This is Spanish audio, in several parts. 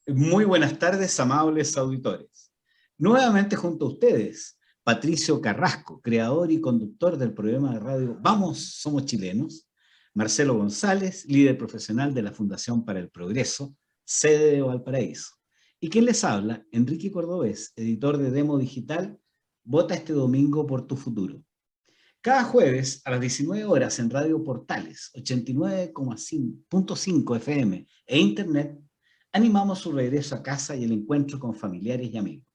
Muy buenas tardes, amables auditores. Nuevamente junto a ustedes, Patricio Carrasco, creador y conductor del programa de radio Vamos, Somos Chilenos, Marcelo González, líder profesional de la Fundación para el Progreso, sede de Valparaíso. Y quien les habla, Enrique Cordobés, editor de Demo Digital, Vota este domingo por tu futuro. Cada jueves a las 19 horas en Radio Portales, 89,5 FM e Internet, animamos su regreso a casa y el encuentro con familiares y amigos.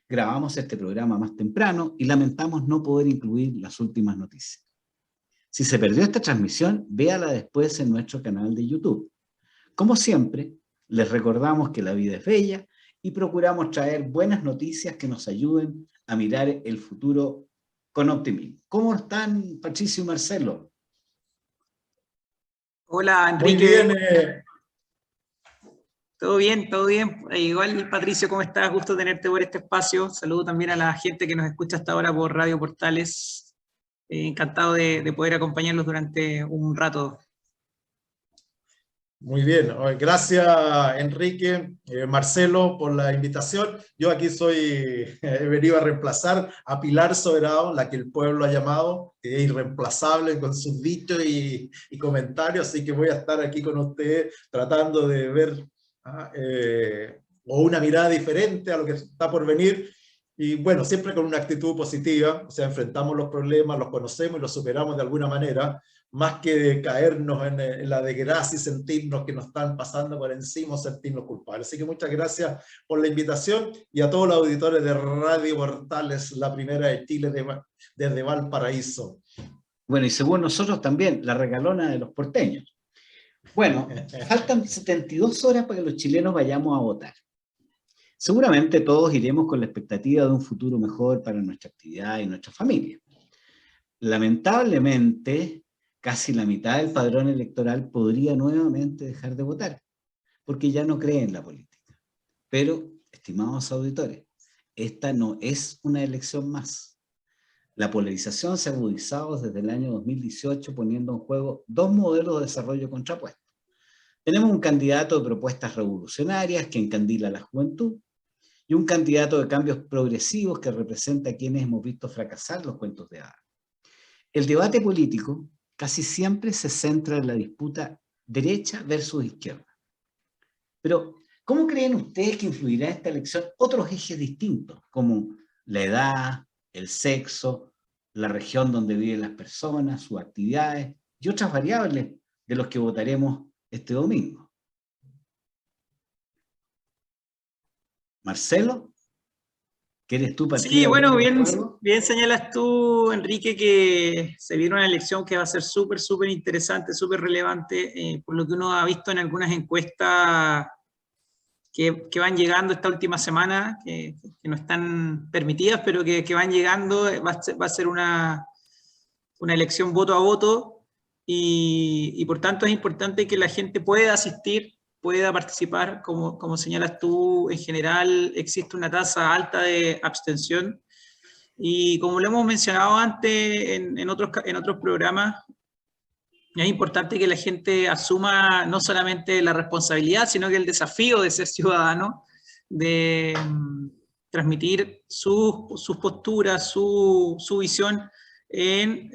Grabamos este programa más temprano y lamentamos no poder incluir las últimas noticias. Si se perdió esta transmisión, véala después en nuestro canal de YouTube. Como siempre, les recordamos que la vida es bella y procuramos traer buenas noticias que nos ayuden a mirar el futuro con optimismo. ¿Cómo están, Patricio y Marcelo? Hola, Enrique. Muy bien. Todo bien, todo bien. Igual, Patricio, ¿cómo estás? Gusto tenerte por este espacio. Saludo también a la gente que nos escucha hasta ahora por Radio Portales. Encantado de poder acompañarlos durante un rato. Muy bien. Gracias, Enrique, Marcelo, por la invitación. Yo aquí he venido a reemplazar a Pilar Soberano, la que el pueblo ha llamado, que es irreemplazable con sus dichos y comentarios, así que voy a estar aquí con ustedes tratando de ver o una mirada diferente a lo que está por venir. Y bueno, siempre con una actitud positiva, o sea, enfrentamos los problemas, los conocemos y los superamos de alguna manera, más que de caernos en la desgracia y sentirnos que nos están pasando por encima o sentirnos culpables. Así que muchas gracias por la invitación y a todos los auditores de Radio Portales, la primera de Chile desde Valparaíso. Bueno, y según nosotros también, la regalona de los porteños. Bueno, faltan 72 horas para que los chilenos vayamos a votar. Seguramente todos iremos con la expectativa de un futuro mejor para nuestra actividad y nuestra familia. Lamentablemente, casi la mitad del padrón electoral podría nuevamente dejar de votar, porque ya no cree en la política. Pero, estimados auditores, esta no es una elección más. La polarización se ha agudizado desde el año 2018, poniendo en juego dos modelos de desarrollo contrapuestos. Tenemos un candidato de propuestas revolucionarias que encandila a la juventud, y un candidato de cambios progresivos que representa a quienes hemos visto fracasar los cuentos de hadas. El debate político casi siempre se centra en la disputa derecha versus izquierda. Pero, ¿cómo creen ustedes que influirá esta elección otros ejes distintos, como la edad, el sexo, la región donde viven las personas, sus actividades y otras variables de los que votaremos este domingo? Marcelo, ¿quieres tú partir? Sí, bueno, bien señalas tú, Enrique, que se viene una elección que va a ser súper interesante, súper relevante, por lo que uno ha visto en algunas encuestas que van llegando esta última semana, que no están permitidas, pero que van llegando. Va a ser una elección voto a voto, y por tanto es importante que la gente pueda asistir, pueda participar. Como señalas tú, en general existe una tasa alta de abstención, y como lo hemos mencionado antes en otros programas, es importante que la gente asuma no solamente la responsabilidad, sino que el desafío de ser ciudadano, de transmitir sus posturas, su visión en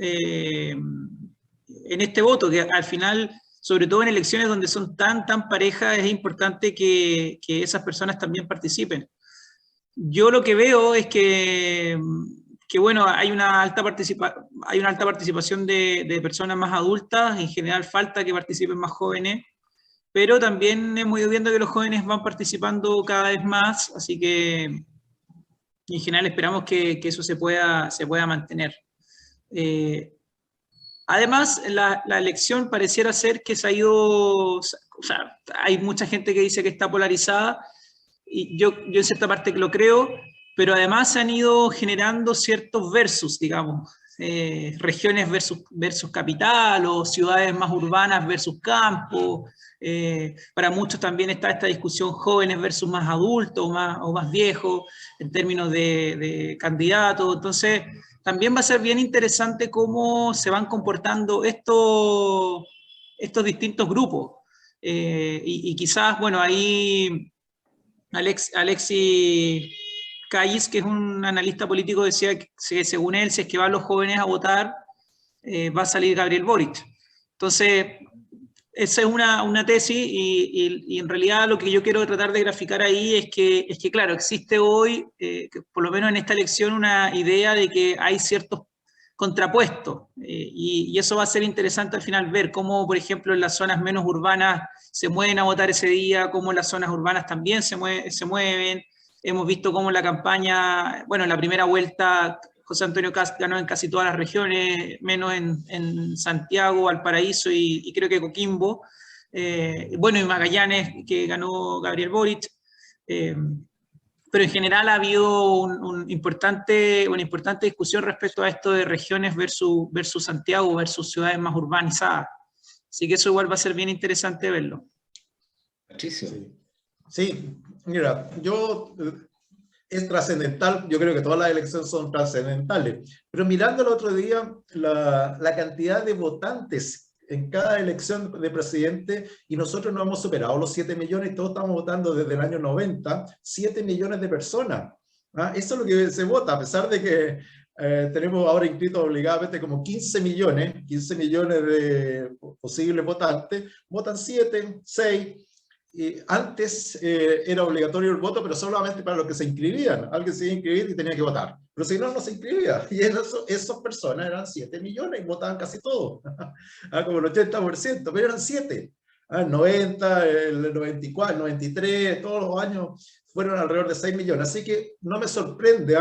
este voto, que al final, sobre todo en elecciones donde son tan parejas, es importante que esas personas también participen. Yo lo que veo es que bueno, hay una alta participación de personas más adultas. En general falta que participen más jóvenes, pero también hemos ido viendo que los jóvenes van participando cada vez más, así que en general esperamos que eso se pueda mantener. Además, la elección pareciera ser que se ha ido, o sea, hay mucha gente que dice que está polarizada, y yo en cierta parte lo creo, pero además se han ido generando ciertos versus, digamos, regiones versus capital, o ciudades más urbanas versus campo. Para muchos también está esta discusión jóvenes versus más adultos o más viejos, en términos de candidatos. Entonces, también va a ser bien interesante cómo se van comportando estos distintos grupos. Y quizás, bueno, ahí Alexis Callis, que es un analista político, decía que según él, si es que van los jóvenes a votar, va a salir Gabriel Boric. Entonces, esa es una tesis y en realidad lo que yo quiero tratar de graficar ahí es que claro, existe hoy, por lo menos en esta elección, una idea de que hay ciertos contrapuestos y eso va a ser interesante al final ver cómo, por ejemplo, en las zonas menos urbanas se mueven a votar ese día, cómo las zonas urbanas también se mueven. Hemos visto cómo la campaña, bueno, en la primera vuelta José Antonio Kast ganó en casi todas las regiones, menos en Santiago, Valparaíso y creo que Coquimbo. Bueno, y Magallanes, que ganó Gabriel Boric. Pero en general ha habido una importante discusión respecto a esto de regiones versus Santiago, versus ciudades más urbanizadas. Así que eso igual va a ser bien interesante verlo. Patricio. Sí, mira, es trascendental, yo creo que todas las elecciones son trascendentales, pero mirando el otro día la cantidad de votantes en cada elección de presidente, y nosotros no hemos superado los 7 millones, todos estamos votando desde el año 90, 7 millones de personas. ¿Ah? Eso es lo que se vota, a pesar de que tenemos ahora inscritos obligadamente como 15 millones de posibles votantes, votan 7, 6, antes era obligatorio el voto, pero solamente para los que se inscribían. Alguien se iba a inscribir y tenía que votar. Pero si no, no se inscribía. Y esas personas eran 7 millones y votaban casi todos. Como el 80%, pero eran 7. El 90, el 94, el 93, todos los años fueron alrededor de 6 millones. Así que no me sorprende,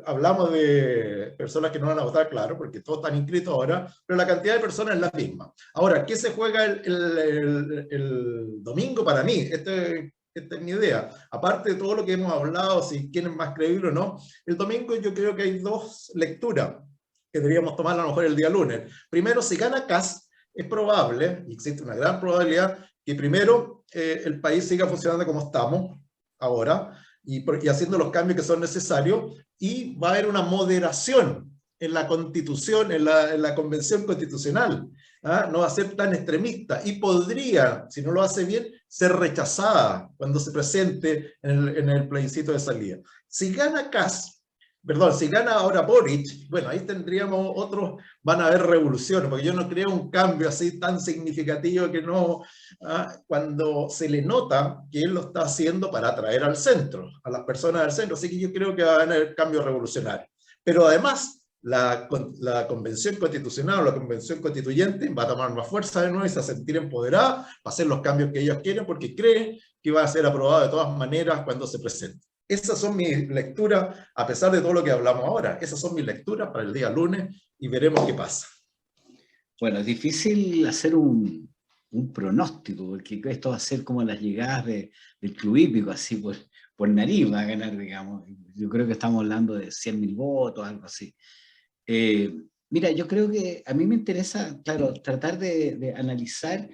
hablamos de personas que no van a votar, claro, porque todos están inscritos ahora, pero la cantidad de personas es la misma. Ahora, ¿qué se juega el domingo para mí? Esta es mi idea. Aparte de todo lo que hemos hablado, si quién es más creíble o no, el domingo yo creo que hay dos lecturas que deberíamos tomar a lo mejor el día lunes. Primero, si gana Kast, es probable, y existe una gran probabilidad, que primero el país siga funcionando como estamos ahora, y haciendo los cambios que son necesarios, y va a haber una moderación en la constitución, en la convención constitucional. No va a ser tan extremista, y podría, si no lo hace bien, ser rechazada cuando se presente en el plebiscito de salida. Si gana Kast, si gana ahora Boric, bueno, ahí tendríamos otros, van a haber revoluciones, porque yo no creo un cambio así tan significativo que no, cuando se le nota que él lo está haciendo para atraer al centro, a las personas del centro, así que yo creo que va a haber cambios revolucionarios. Pero además, la convención constitucional o la convención constituyente va a tomar más fuerza de nuevo y se va a sentir empoderada, va a hacer los cambios que ellos quieren porque creen que va a ser aprobado de todas maneras cuando se presente. Esas son mis lecturas, a pesar de todo lo que hablamos ahora. Esas son mis lecturas para el día lunes y veremos qué pasa. Bueno, es difícil hacer un pronóstico, porque esto va a ser como las llegadas del club hípico, así por nariz va a ganar, digamos. Yo creo que estamos hablando de 100.000 votos, algo así. Mira, yo creo que a mí me interesa, claro, tratar de analizar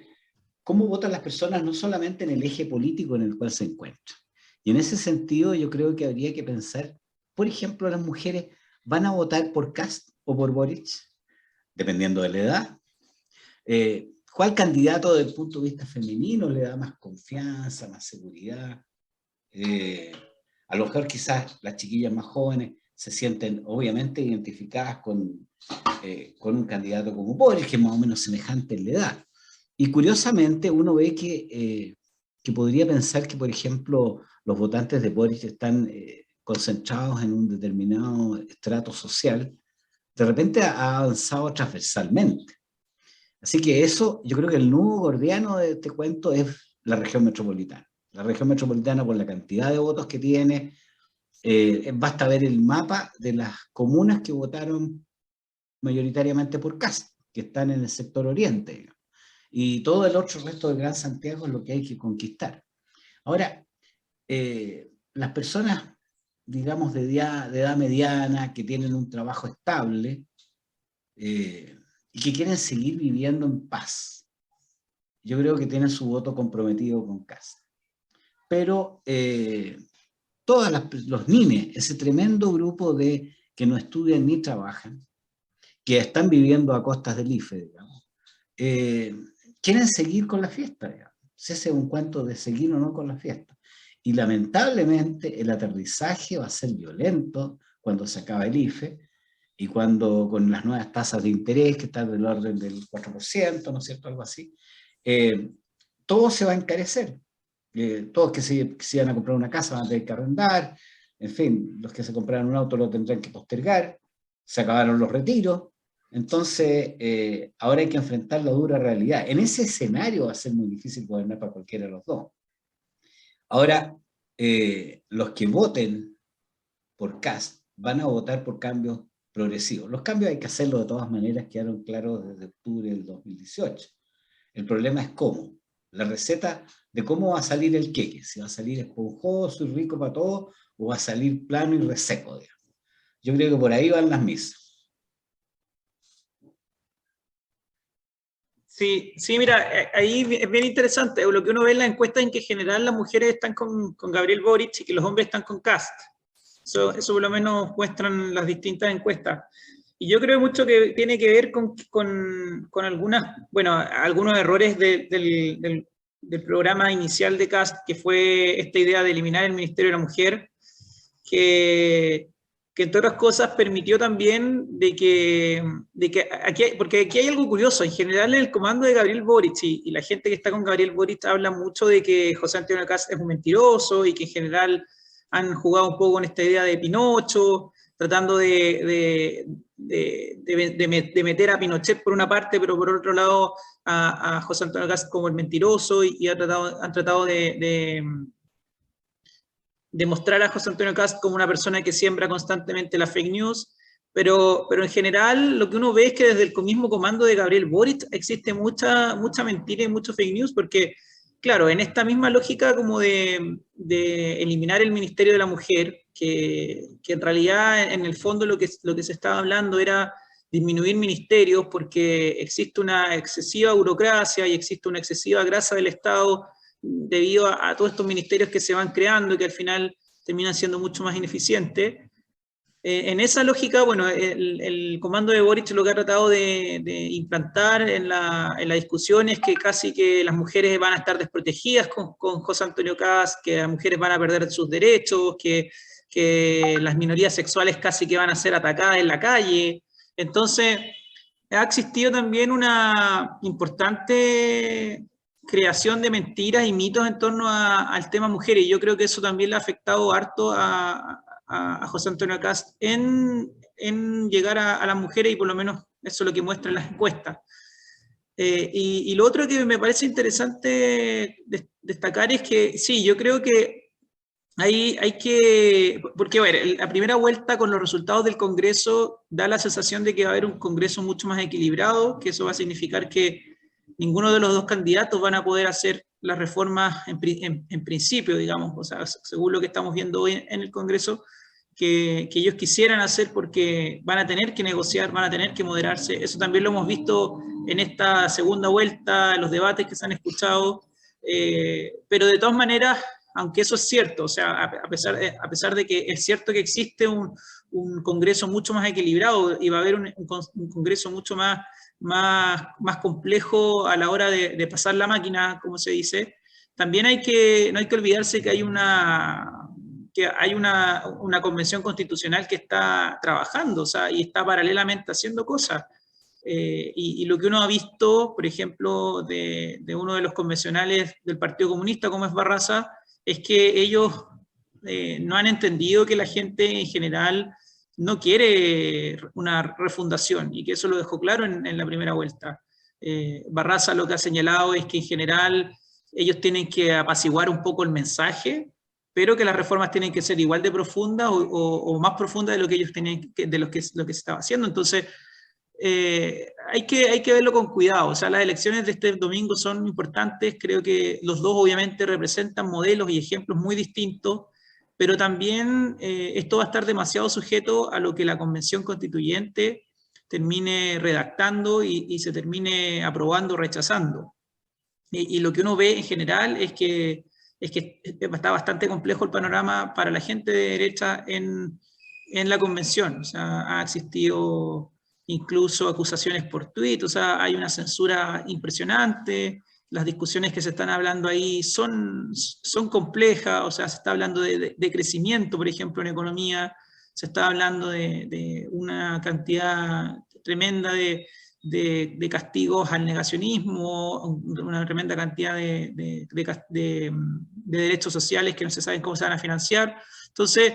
cómo votan las personas, no solamente en el eje político en el cual se encuentran. Y en ese sentido yo creo que habría que pensar, por ejemplo, las mujeres van a votar por Kast o por Boric, dependiendo de la edad. ¿Cuál candidato desde el punto de vista femenino le da más confianza, más seguridad? A lo mejor quizás las chiquillas más jóvenes se sienten obviamente identificadas con un candidato como Boric, que es más o menos semejante en la edad. Y curiosamente uno ve que podría pensar que, por ejemplo, los votantes de Boric están concentrados en un determinado estrato social, de repente ha avanzado transversalmente. Así que eso, yo creo que el nudo gordiano de este cuento es la región metropolitana. La región metropolitana, por la cantidad de votos que tiene, basta ver el mapa de las comunas que votaron mayoritariamente por Kast, que están en el sector oriente, digamos. Y todo el otro resto del Gran Santiago es lo que hay que conquistar. Ahora, las personas, digamos, de edad mediana, que tienen un trabajo estable y que quieren seguir viviendo en paz, yo creo que tienen su voto comprometido con Kast. Pero los niños, ese tremendo grupo que no estudian ni trabajan, que están viviendo a costas del IFE, digamos, quieren seguir con la fiesta, digamos. Ese es un cuento de seguir o no con la fiesta. Y lamentablemente el aterrizaje va a ser violento cuando se acaba el IFE y cuando con las nuevas tasas de interés que están del orden del 4%, ¿no es cierto? Algo así. Todo se va a encarecer. Todos que se iban a comprar una casa van a tener que arrendar. En fin, los que se compraron un auto lo tendrán que postergar. Se acabaron los retiros. Entonces, ahora hay que enfrentar la dura realidad. En ese escenario va a ser muy difícil gobernar para cualquiera de los dos. Ahora, los que voten por Kast van a votar por cambios progresivos. Los cambios hay que hacerlo de todas maneras, quedaron claros desde octubre del 2018. El problema es cómo. La receta de cómo va a salir el queque, si va a salir esponjoso y rico para todos, o va a salir plano y reseco, digamos. Yo creo que por ahí van las misas. Sí, sí, mira, ahí es bien interesante. Lo que uno ve en la encuesta es que en general las mujeres están con Gabriel Boric y que los hombres están con Kast. Eso por lo menos muestran las distintas encuestas. Y yo creo mucho que tiene que ver con algunos errores del programa inicial de Kast, que fue esta idea de eliminar el Ministerio de la Mujer, que entre otras cosas permitió también porque aquí hay algo curioso. En general, en el comando de Gabriel Boric y la gente que está con Gabriel Boric habla mucho de que José Antonio Kast es un mentiroso y que en general han jugado un poco con esta idea de Pinocho, tratando de meter a Pinochet por una parte, pero por otro lado a José Antonio Kast como el mentiroso, y han tratado de mostrar a José Antonio Kast como una persona que siembra constantemente la fake news, pero en general lo que uno ve es que desde el mismo comando de Gabriel Boric existe mucha mentira y mucho fake news, porque claro, en esta misma lógica como de eliminar el Ministerio de la Mujer, que en realidad en el fondo lo que se estaba hablando era disminuir ministerios porque existe una excesiva burocracia y existe una excesiva grasa del Estado debido a todos estos ministerios que se van creando y que al final terminan siendo mucho más ineficientes. En esa lógica, bueno, el comando de Boric lo que ha tratado de implantar en la discusión es que casi que las mujeres van a estar desprotegidas con José Antonio Kast, que las mujeres van a perder sus derechos, que las minorías sexuales casi que van a ser atacadas en la calle. Entonces, ha existido también una importante creación de mentiras y mitos en torno al tema mujeres, y yo creo que eso también le ha afectado harto a José Antonio Kast en llegar a las mujeres, y por lo menos eso es lo que muestran las encuestas. Y lo otro que me parece interesante destacar es que sí, yo creo que hay que, porque a ver, la primera vuelta con los resultados del Congreso da la sensación de que va a haber un Congreso mucho más equilibrado, que eso va a significar que ninguno de los dos candidatos van a poder hacer las reformas en principio, digamos, o sea, según lo que estamos viendo hoy en el Congreso, que ellos quisieran hacer, porque van a tener que negociar, van a tener que moderarse. Eso también lo hemos visto en esta segunda vuelta, en los debates que se han escuchado, pero de todas maneras, aunque eso es cierto, o sea, a pesar de que es cierto que existe un Congreso mucho más equilibrado y va a haber un Congreso mucho más complejo a la hora de pasar la máquina, como se dice, también no hay que olvidarse que hay una convención constitucional que está trabajando, o sea, y está paralelamente haciendo cosas. Y lo que uno ha visto, por ejemplo, de uno de los convencionales del Partido Comunista, como es Barraza, es que ellos no han entendido que la gente en general no quiere una refundación, y que eso lo dejó claro en la primera vuelta. Barraza lo que ha señalado es que en general ellos tienen que apaciguar un poco el mensaje, pero que las reformas tienen que ser igual de profundas o más profundas de lo que ellos tenían, de lo que se estaba haciendo. Entonces, hay que verlo con cuidado. O sea, las elecciones de este domingo son importantes. Creo que los dos obviamente representan modelos y ejemplos muy distintos, pero también esto va a estar demasiado sujeto a lo que la Convención Constituyente termine redactando y se termine aprobando o rechazando. Y lo que uno ve en general es que está bastante complejo el panorama para la gente de derecha en la Convención. O sea, ha existido incluso acusaciones por tuit, o sea, hay una censura impresionante, las discusiones que se están hablando ahí son complejas, o sea, se está hablando de crecimiento, por ejemplo, en economía, se está hablando de una cantidad tremenda de castigos al negacionismo, una tremenda cantidad de derechos sociales que no se saben cómo se van a financiar. Entonces,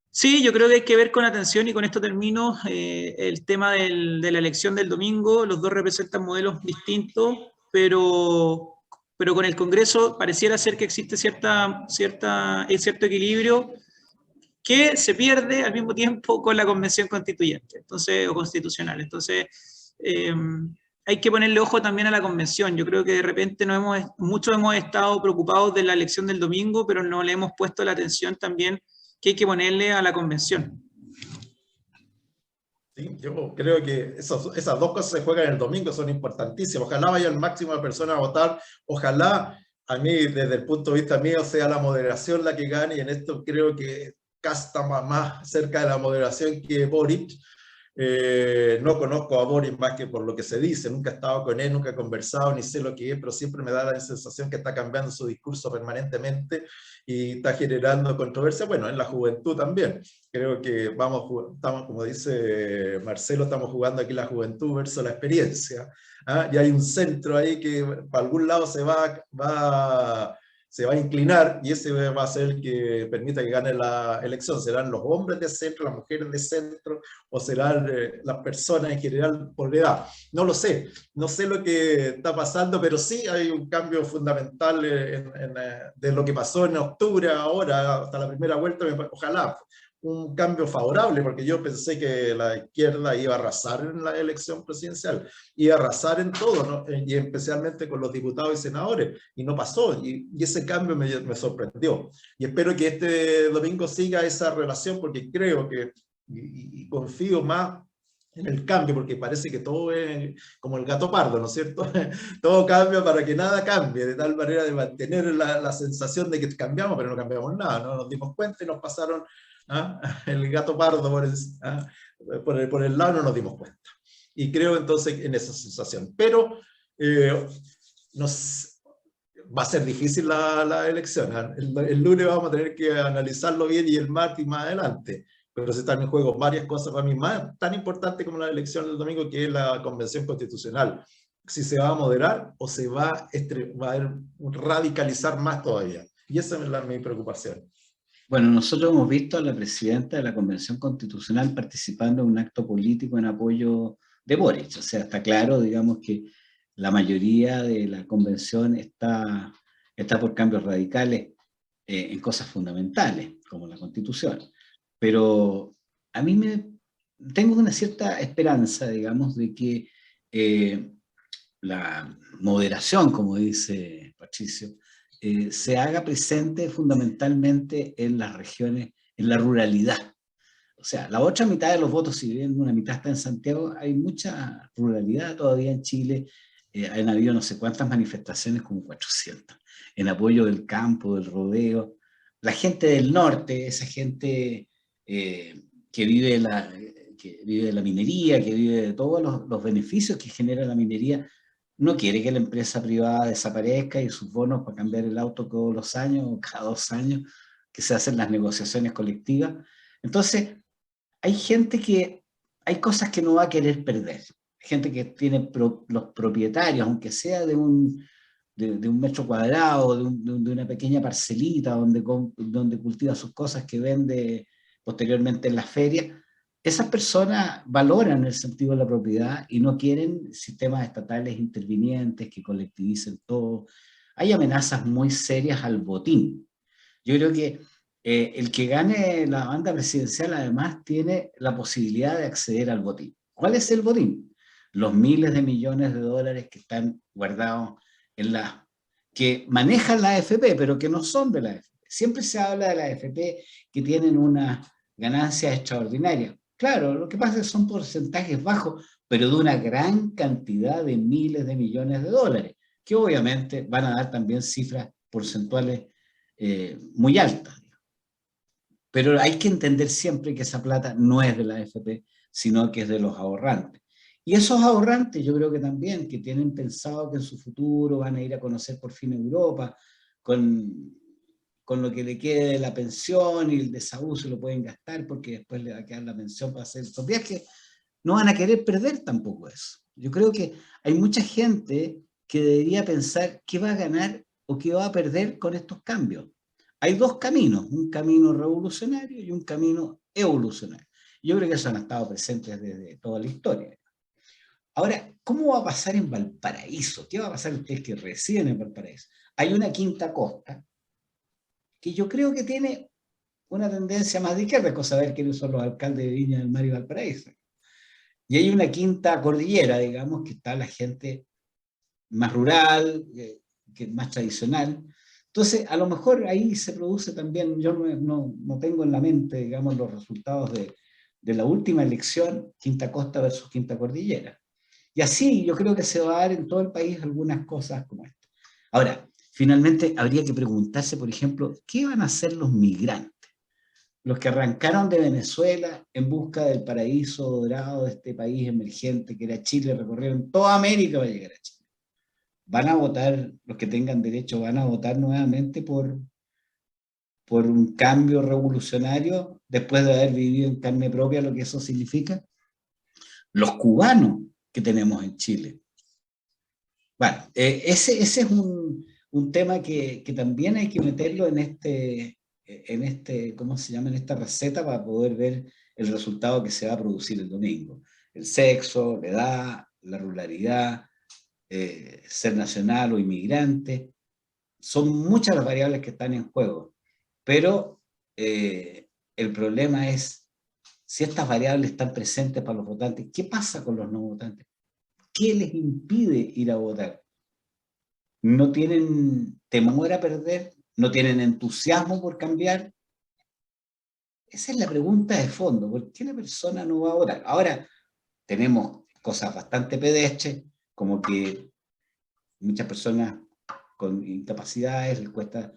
sí, yo creo que hay que ver con atención, y con esto termino, el tema de la elección del domingo. Los dos representan modelos distintos, pero con el Congreso pareciera ser que existe cierto equilibrio que se pierde al mismo tiempo con la convención constituyente, entonces, o constitucional. Entonces, hay que ponerle ojo también a la convención. Yo creo que de repente muchos hemos estado preocupados de la elección del domingo, pero no le hemos puesto la atención también que hay que ponerle a la convención. Sí, yo creo que esas dos cosas se juegan el domingo, son importantísimas. Ojalá vaya el máximo de personas a votar. Ojalá, a mí, desde el punto de vista mío, sea la moderación la que gane, y en esto creo que Kast está más cerca de la moderación que Boric. No conozco a Boris más que por lo que se dice, nunca he estado con él, nunca he conversado, ni sé lo que es, pero siempre me da la sensación que está cambiando su discurso permanentemente y está generando controversia, bueno, en la juventud también. Creo que estamos, como dice Marcelo, estamos jugando aquí la juventud versus la experiencia, ¿ah? Y hay un centro ahí que para algún lado se va a inclinar, y ese va a ser el que permita que gane la elección. ¿Serán los hombres de centro, las mujeres de centro, o serán las personas en general por edad? No lo sé, no sé lo que está pasando, pero sí hay un cambio fundamental de lo que pasó en octubre ahora, hasta la primera vuelta. Ojalá un cambio favorable, porque yo pensé que la izquierda iba a arrasar en la elección presidencial, iba a arrasar en todo, ¿no? Y especialmente con los diputados y senadores, y no pasó, y ese cambio me sorprendió. Y espero que este domingo siga esa relación, porque creo que, y confío más en el cambio, porque parece que todo es como el gato pardo, ¿no es cierto? Todo cambia para que nada cambie, de tal manera de mantener la sensación de que cambiamos, pero no cambiamos nada, no nos dimos cuenta y nos pasaron el gato pardo por el lado, no nos dimos cuenta. Y creo entonces en esa sensación. Pero va a ser difícil la elección. El lunes vamos a tener que analizarlo bien, y el martes más adelante. Pero se están en juego varias cosas para mí, más tan importantes como la elección del domingo, que es la convención constitucional. Si se va a moderar o se va a radicalizar más todavía. Y esa es mi preocupación. Bueno, nosotros hemos visto a la presidenta de la Convención Constitucional participando en un acto político en apoyo de Boric. O sea, está claro, digamos, que la mayoría de la convención está por cambios radicales en cosas fundamentales, como la Constitución. Pero a mí tengo una cierta esperanza, digamos, de que la moderación, como dice Patricio, se haga presente fundamentalmente en las regiones, en la ruralidad. O sea, la otra mitad de los votos, si bien una mitad está en Santiago, hay mucha ruralidad todavía en Chile. Han habido no sé cuántas manifestaciones, como 400, en apoyo del campo, del rodeo. La gente del norte, esa gente que vive de la minería, que vive de todos los beneficios que genera la minería, no quiere que la empresa privada desaparezca y sus bonos para cambiar el auto todos los años o cada 2 años, que se hacen las negociaciones colectivas. Entonces, hay cosas que no va a querer perder. Gente que tiene los propietarios, aunque sea de un metro cuadrado, de una pequeña parcelita donde cultiva sus cosas que vende posteriormente en las ferias. Esas personas valoran el sentido de la propiedad y no quieren sistemas estatales intervinientes que colectivicen todo. Hay amenazas muy serias al botín. Yo creo que el que gane la banda presidencial además tiene la posibilidad de acceder al botín. ¿Cuál es el botín? Los miles de millones de dólares que están guardados que manejan la AFP, pero que no son de la AFP. Siempre se habla de la AFP que tienen unas ganancias extraordinarias. Claro, lo que pasa es que son porcentajes bajos, pero de una gran cantidad de miles de millones de dólares, que obviamente van a dar también cifras porcentuales muy altas. Pero hay que entender siempre que esa plata no es de la AFP, sino que es de los ahorrantes. Y esos ahorrantes, yo creo que también, que tienen pensado que en su futuro van a ir a conocer por fin Europa, con lo que le quede de la pensión y el desahucio lo pueden gastar porque después le va a quedar la pensión para hacer estos viajes, no van a querer perder tampoco eso. Yo creo que hay mucha gente que debería pensar qué va a ganar o qué va a perder con estos cambios. Hay dos caminos, un camino revolucionario y un camino evolucionario. Yo creo que eso han estado presentes desde toda la historia. Ahora, ¿cómo va a pasar en Valparaíso? ¿Qué va a pasar ustedes que residen en Valparaíso? Hay una quinta costa que yo creo que tiene una tendencia más de izquierda, cosa de ver quiénes son los alcaldes de Viña del Mar y Valparaíso. Y hay una quinta cordillera, digamos, que está la gente más rural, que es más tradicional. Entonces, a lo mejor ahí se produce también, yo no tengo en la mente, digamos, los resultados de la última elección, Quinta Costa versus Quinta Cordillera. Y así yo creo que se va a dar en todo el país algunas cosas como esta. Ahora, finalmente habría que preguntarse, por ejemplo, ¿qué van a hacer los migrantes? Los que arrancaron de Venezuela en busca del paraíso dorado de este país emergente que era Chile, recorrieron toda América para llegar a Chile. ¿Van a votar, los que tengan derecho, van a votar nuevamente por un cambio revolucionario después de haber vivido en carne propia lo que eso significa? Los cubanos que tenemos en Chile. Bueno, ese es un tema que también hay que meterlo en ¿cómo se llama? En esta receta para poder ver el resultado que se va a producir el domingo. El sexo, la edad, la ruralidad, ser nacional o inmigrante. Son muchas las variables que están en juego, pero el problema es si estas variables están presentes para los votantes, ¿qué pasa con los no votantes? ¿Qué les impide ir a votar? ¿No tienen temor a perder? ¿No tienen entusiasmo por cambiar? Esa es la pregunta de fondo. ¿Por qué la persona no va a votar? Ahora, tenemos cosas bastante pedestres, como que muchas personas con incapacidades les cuesta,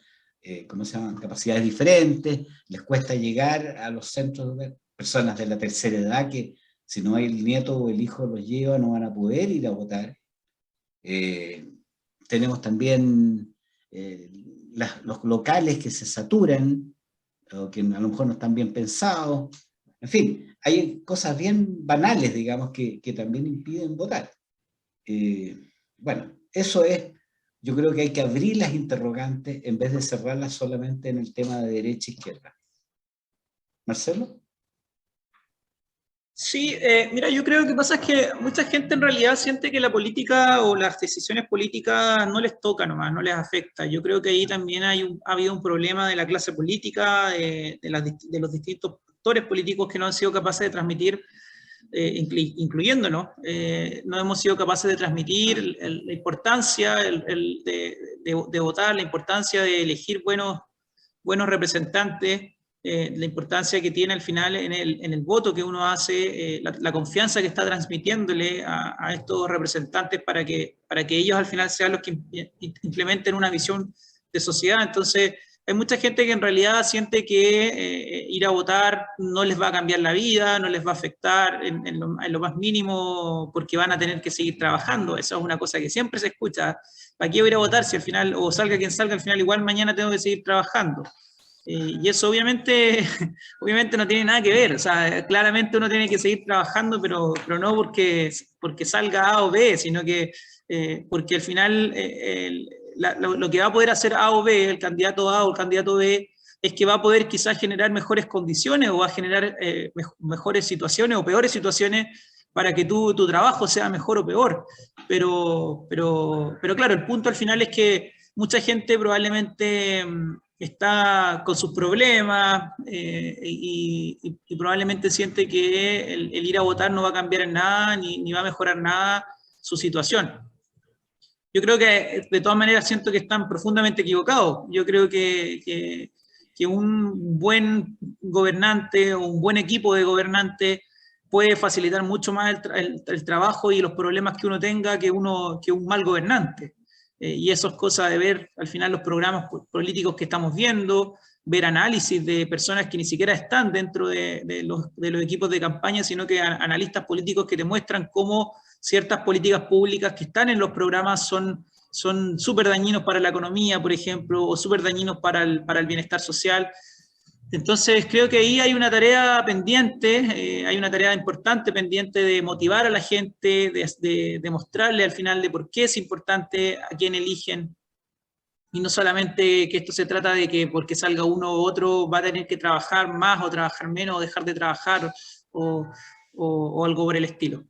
¿cómo se llaman? Capacidades diferentes, les cuesta llegar a los centros de personas de la tercera edad que si no hay el nieto o el hijo los lleva no van a poder ir a votar. Tenemos también los locales que se saturan, o que a lo mejor no están bien pensados. En fin, hay cosas bien banales, digamos, que también impiden votar. Bueno, eso es, yo creo que hay que abrir las interrogantes en vez de cerrarlas solamente en el tema de derecha e izquierda. ¿Marcelo? Sí, mira, yo creo que pasa es que mucha gente en realidad siente que la política o las decisiones políticas no les toca nomás, no les afecta. Yo creo que ahí también ha habido un problema de la clase política, de los distintos actores políticos que no han sido capaces de transmitir, incluyéndonos, no hemos sido capaces de transmitir la importancia de votar, la importancia de elegir buenos representantes, la importancia que tiene al final en el voto que uno hace, la confianza que está transmitiéndole a estos representantes para que ellos al final sean los que implementen una visión de sociedad. Entonces, hay mucha gente que en realidad siente que ir a votar no les va a cambiar la vida, no les va a afectar en lo más mínimo porque van a tener que seguir trabajando. Eso es una cosa que siempre se escucha. ¿Para qué voy a ir a votar si al final, o salga quien salga, al final igual mañana tengo que seguir trabajando? Y eso obviamente no tiene nada que ver. O sea, claramente uno tiene que seguir trabajando, pero no porque salga A o B, sino que porque al final lo que va a poder hacer A o B, el candidato A o el candidato B, es que va a poder quizás generar mejores condiciones o va a generar mejores situaciones o peores situaciones para que tu trabajo sea mejor o peor. Pero claro, el punto al final es que mucha gente probablemente está con sus problemas y probablemente siente que el ir a votar no va a cambiar en nada ni va a mejorar nada su situación. Yo creo que de todas maneras siento que están profundamente equivocados. Yo creo que un buen gobernante o un buen equipo de gobernantes puede facilitar mucho más el trabajo y los problemas que uno tenga que un mal gobernante. Y eso es cosa de ver al final los programas políticos que estamos viendo, ver análisis de personas que ni siquiera están dentro de los equipos de campaña, sino que analistas políticos que te muestran cómo ciertas políticas públicas que están en los programas son súper dañinos para la economía, por ejemplo, o súper dañinos para el bienestar social. Entonces creo que ahí hay una tarea pendiente, hay una tarea importante pendiente de motivar a la gente, de mostrarle al final de por qué es importante a quién eligen, y no solamente que esto se trata de que porque salga uno u otro va a tener que trabajar más o trabajar menos o dejar de trabajar o algo por el estilo.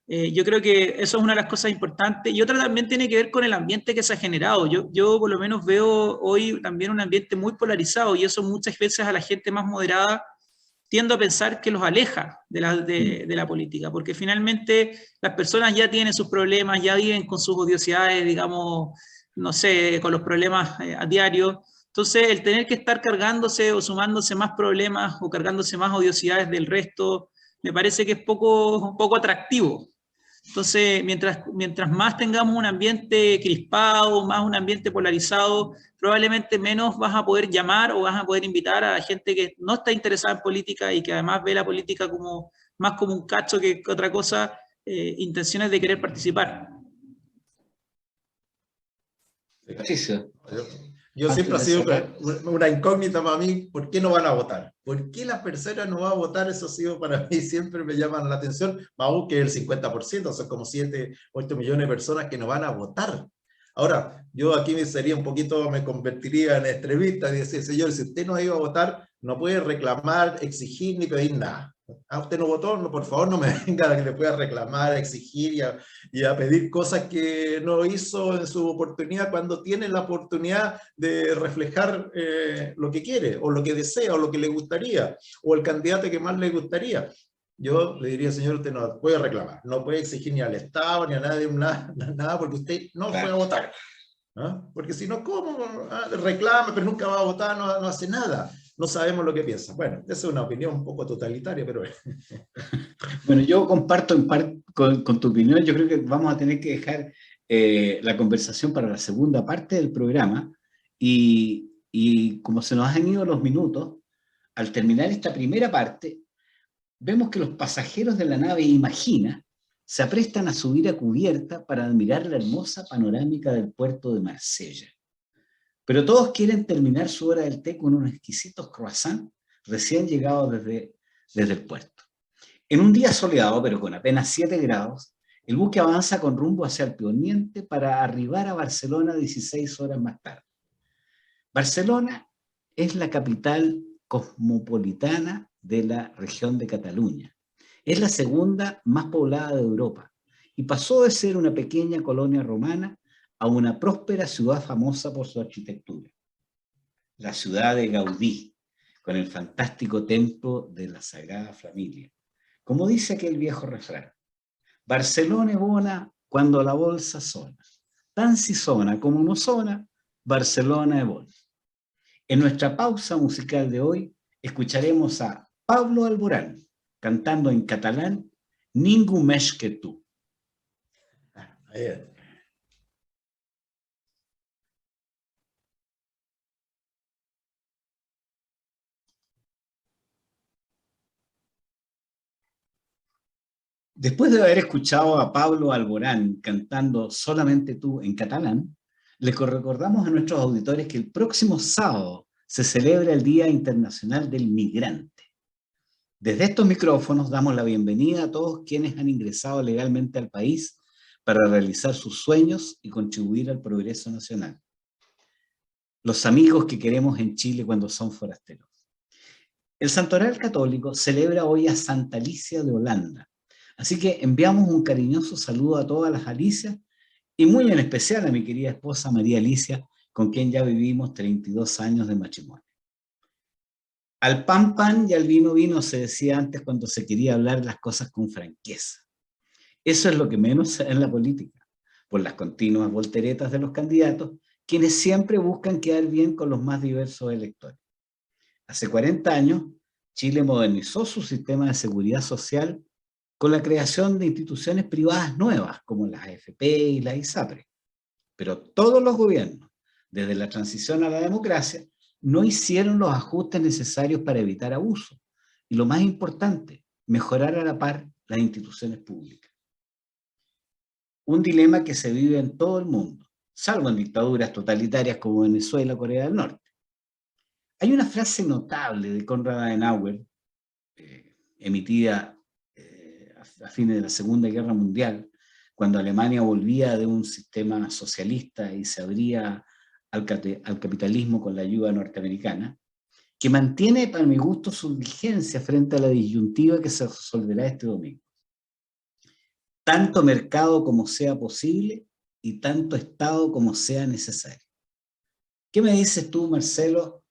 Yo creo que eso es una de las cosas importantes, y otra también tiene que ver con el ambiente que se ha generado. Yo por lo menos veo hoy también un ambiente muy polarizado, y eso muchas veces a la gente más moderada tiendo a pensar que los aleja de la política, porque finalmente las personas ya tienen sus problemas, ya viven con sus odiosidades, digamos, no sé, con los problemas a diario. Entonces, el tener que estar cargándose o sumándose más problemas o cargándose más odiosidades del resto, me parece que es poco atractivo. Entonces, mientras más tengamos un ambiente crispado, más un ambiente polarizado, probablemente menos vas a poder llamar o vas a poder invitar a gente que no está interesada en política y que además ve la política más como un cacho que otra cosa, intenciones de querer participar. Yo siempre ha sido una incógnita para mí, ¿por qué no van a votar? ¿Por qué las personas no van a votar? Eso ha sido para mí, siempre me llaman la atención, aún que el 50%, son como 7, 8 millones de personas que no van a votar. Ahora, yo aquí me convertiría en extremista y decir, señor, si usted no ha ido a votar, no puede reclamar, exigir ni pedir nada. Usted no votó, no, por favor no me venga a que le pueda reclamar, exigir y a pedir cosas que no hizo en su oportunidad, cuando tiene la oportunidad de reflejar lo que quiere, o lo que desea, o lo que le gustaría, o el candidato que más le gustaría. Yo le diría, señor, usted no puede reclamar, no puede exigir ni al Estado, ni a nadie, nada, porque usted no fue a votar. ¿Ah? Porque si no, ¿cómo? Reclama, pero nunca va a votar, no hace nada. No sabemos lo que piensa. Bueno, esa es una opinión un poco totalitaria, pero... Bueno, yo comparto en parte con tu opinión. Yo creo que vamos a tener que dejar la conversación para la segunda parte del programa, y como se nos han ido los minutos, al terminar esta primera parte, vemos que los pasajeros de la nave Imagina se aprestan a subir a cubierta para admirar la hermosa panorámica del puerto de Marsella. Pero todos quieren terminar su hora del té con unos exquisitos croissants recién llegados desde el puerto. En un día soleado, pero con apenas 7 grados, el buque avanza con rumbo hacia el Poniente para arribar a Barcelona 16 horas más tarde. Barcelona es la capital cosmopolitana de la región de Cataluña. Es la segunda más poblada de Europa y pasó de ser una pequeña colonia romana a una próspera ciudad famosa por su arquitectura. La ciudad de Gaudí, con el fantástico templo de la Sagrada Familia. Como dice aquel viejo refrán, Barcelona es bona cuando la bolsa sona. Tan si sona como no sona, Barcelona es bona. En nuestra pausa musical de hoy, escucharemos a Pablo Alborán cantando en catalán Ningú més que tu. Después de haber escuchado a Pablo Alborán cantando Solamente tú en catalán, les recordamos a nuestros auditores que el próximo sábado se celebra el Día Internacional del Migrante. Desde estos micrófonos damos la bienvenida a todos quienes han ingresado legalmente al país para realizar sus sueños y contribuir al progreso nacional. Los amigos que queremos en Chile cuando son forasteros. El Santoral Católico celebra hoy a Santa Alicia de Holanda. Así que enviamos un cariñoso saludo a todas las Alicias y muy en especial a mi querida esposa María Alicia, con quien ya vivimos 32 años de matrimonio. Al pan pan y al vino vino se decía antes cuando se quería hablar las cosas con franqueza. Eso es lo que menos se da en la política, por las continuas volteretas de los candidatos, quienes siempre buscan quedar bien con los más diversos electores. Hace 40 años, Chile modernizó su sistema de seguridad social con la creación de instituciones privadas nuevas, como las AFP y las ISAPRE. Pero todos los gobiernos, desde la transición a la democracia, no hicieron los ajustes necesarios para evitar abusos. Y lo más importante, mejorar a la par las instituciones públicas. Un dilema que se vive en todo el mundo, salvo en dictaduras totalitarias como Venezuela o Corea del Norte. Hay una frase notable de Konrad Adenauer, emitida a fines de la Segunda Guerra Mundial, cuando Alemania volvía de un sistema socialista y se abría al capitalismo con la ayuda norteamericana, que mantiene, para mi gusto, su vigencia frente a la disyuntiva que se resolverá este domingo. Tanto mercado como sea posible y tanto Estado como sea necesario. ¿Qué me dices tú, Marcelo,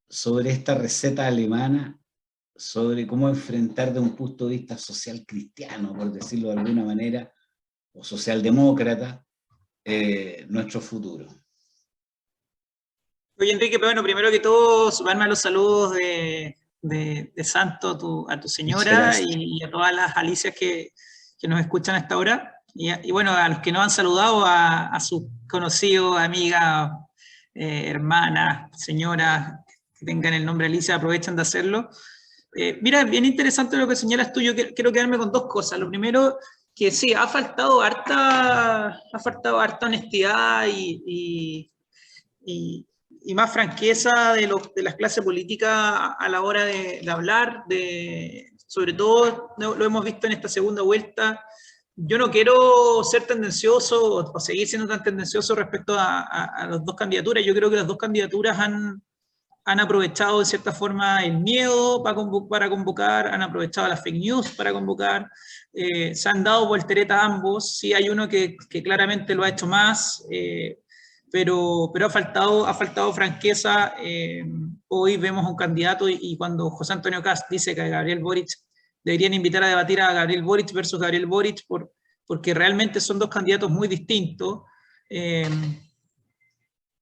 sobre esta receta alemana, sobre cómo enfrentar de un punto de vista social cristiano, por decirlo de alguna manera, o socialdemócrata, nuestro futuro? Oye, Enrique, pero bueno, primero que todo, sumarme a los saludos de Santo a tu señora y a todas las Alicias que nos escuchan a esta hora. Y bueno, a los que nos han saludado, a sus conocidos, amigas, hermanas, señoras, que tengan el nombre Alicia, aprovechen de hacerlo. Mira, bien interesante lo que señalas tú. Yo quiero quedarme con dos cosas. Lo primero, que sí, ha faltado harta honestidad y más franqueza de las clases políticas a la hora de hablar, sobre todo lo hemos visto en esta segunda vuelta. Yo no quiero ser tendencioso o seguir siendo tan tendencioso respecto a las dos candidaturas. Yo creo que las dos candidaturas han aprovechado de cierta forma el miedo para convocar, han aprovechado las fake news para convocar, se han dado volteretas ambos. Sí, hay uno que claramente lo ha hecho más, pero ha faltado franqueza. Hoy vemos a un candidato y cuando José Antonio Kast dice que a Gabriel Boric deberían invitar a debatir a Gabriel Boric versus Gabriel Boric porque realmente son dos candidatos muy distintos.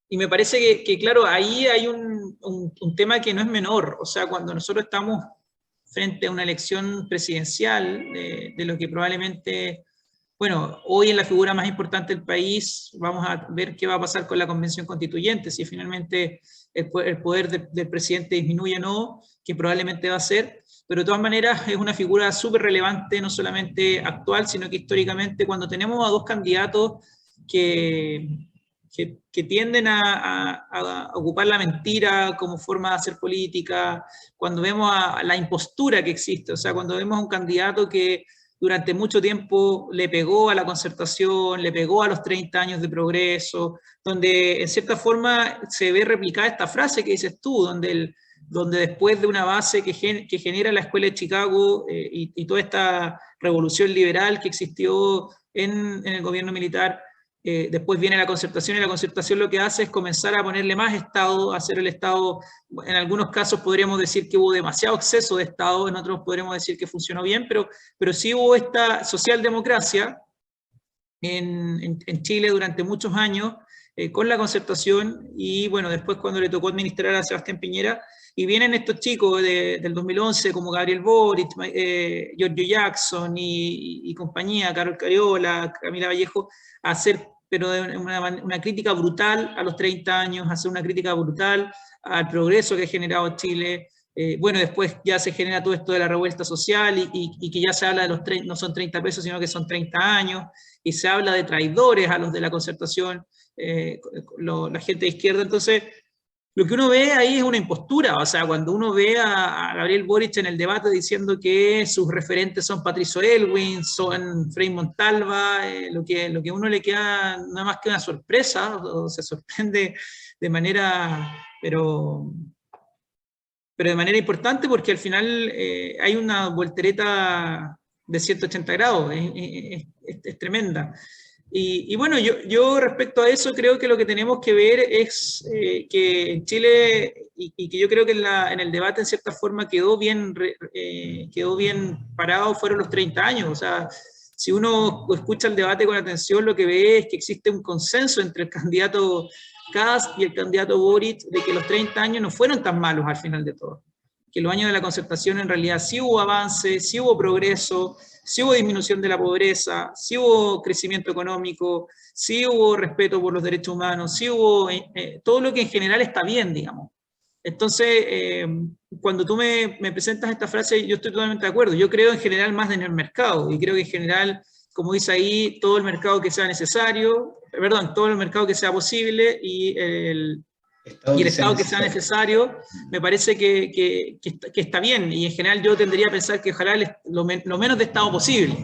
Y me parece que claro, ahí hay un tema que no es menor. O sea, cuando nosotros estamos frente a una elección presidencial de lo que probablemente... Bueno, hoy en la figura más importante del país vamos a ver qué va a pasar con la convención constituyente, si finalmente el poder del presidente disminuye o no, que probablemente va a ser, pero de todas maneras es una figura súper relevante, no solamente actual, sino que históricamente, cuando tenemos a dos candidatos que tienden a ocupar la mentira como forma de hacer política, cuando vemos a la impostura que existe, o sea, cuando vemos a un candidato que durante mucho tiempo le pegó a la concertación, le pegó a los 30 años de progreso, donde en cierta forma se ve replicada esta frase que dices tú, donde después de una base que genera la Escuela de Chicago y toda esta revolución liberal que existió en el gobierno militar, después viene la concertación, y la concertación lo que hace es comenzar a ponerle más Estado, a hacer el Estado, en algunos casos podríamos decir que hubo demasiado exceso de Estado, en otros podríamos decir que funcionó bien, pero sí hubo esta socialdemocracia en Chile durante muchos años, con la concertación, y bueno, después cuando le tocó administrar a Sebastián Piñera, y vienen estos chicos del 2011 como Gabriel Boric, Giorgio Jackson y compañía, Carol Cariola, Camila Vallejo, a hacer pero de una crítica brutal a los 30 años, hacer una crítica brutal al progreso que ha generado Chile. Bueno, después ya se genera todo esto de la revuelta social y que ya se habla de los 30, no son 30 pesos, sino que son 30 años, y se habla de traidores a los de la concertación, la gente de izquierda. Entonces, lo que uno ve ahí es una impostura. O sea, cuando uno ve a Gabriel Boric en el debate diciendo que sus referentes son Patricio Elwin, son Frei Montalva, lo que a uno le queda nada más que una sorpresa, o se sorprende de manera, pero de manera importante, porque al final hay una voltereta de 180 grados, es tremenda. Y bueno, yo respecto a eso creo que lo que tenemos que ver es que en Chile, y que yo creo que en el debate en cierta forma quedó bien parado, fueron los 30 años. O sea, si uno escucha el debate con atención, lo que ve es que existe un consenso entre el candidato Kast y el candidato Boric de que los 30 años no fueron tan malos al final de todo. Que los años de la concertación en realidad sí hubo avance, sí hubo progreso, sí hubo disminución de la pobreza, sí hubo crecimiento económico, sí hubo respeto por los derechos humanos, sí hubo todo lo que en general está bien, digamos. Entonces, cuando tú me presentas esta frase, yo estoy totalmente de acuerdo. Yo creo en general más en el mercado, y creo que en general, como dice ahí, todo el mercado que sea necesario, perdón, todo el mercado que sea posible y el Estado que sea necesario, me parece que está bien, y en general yo tendría a pensar que ojalá lo menos de Estado posible.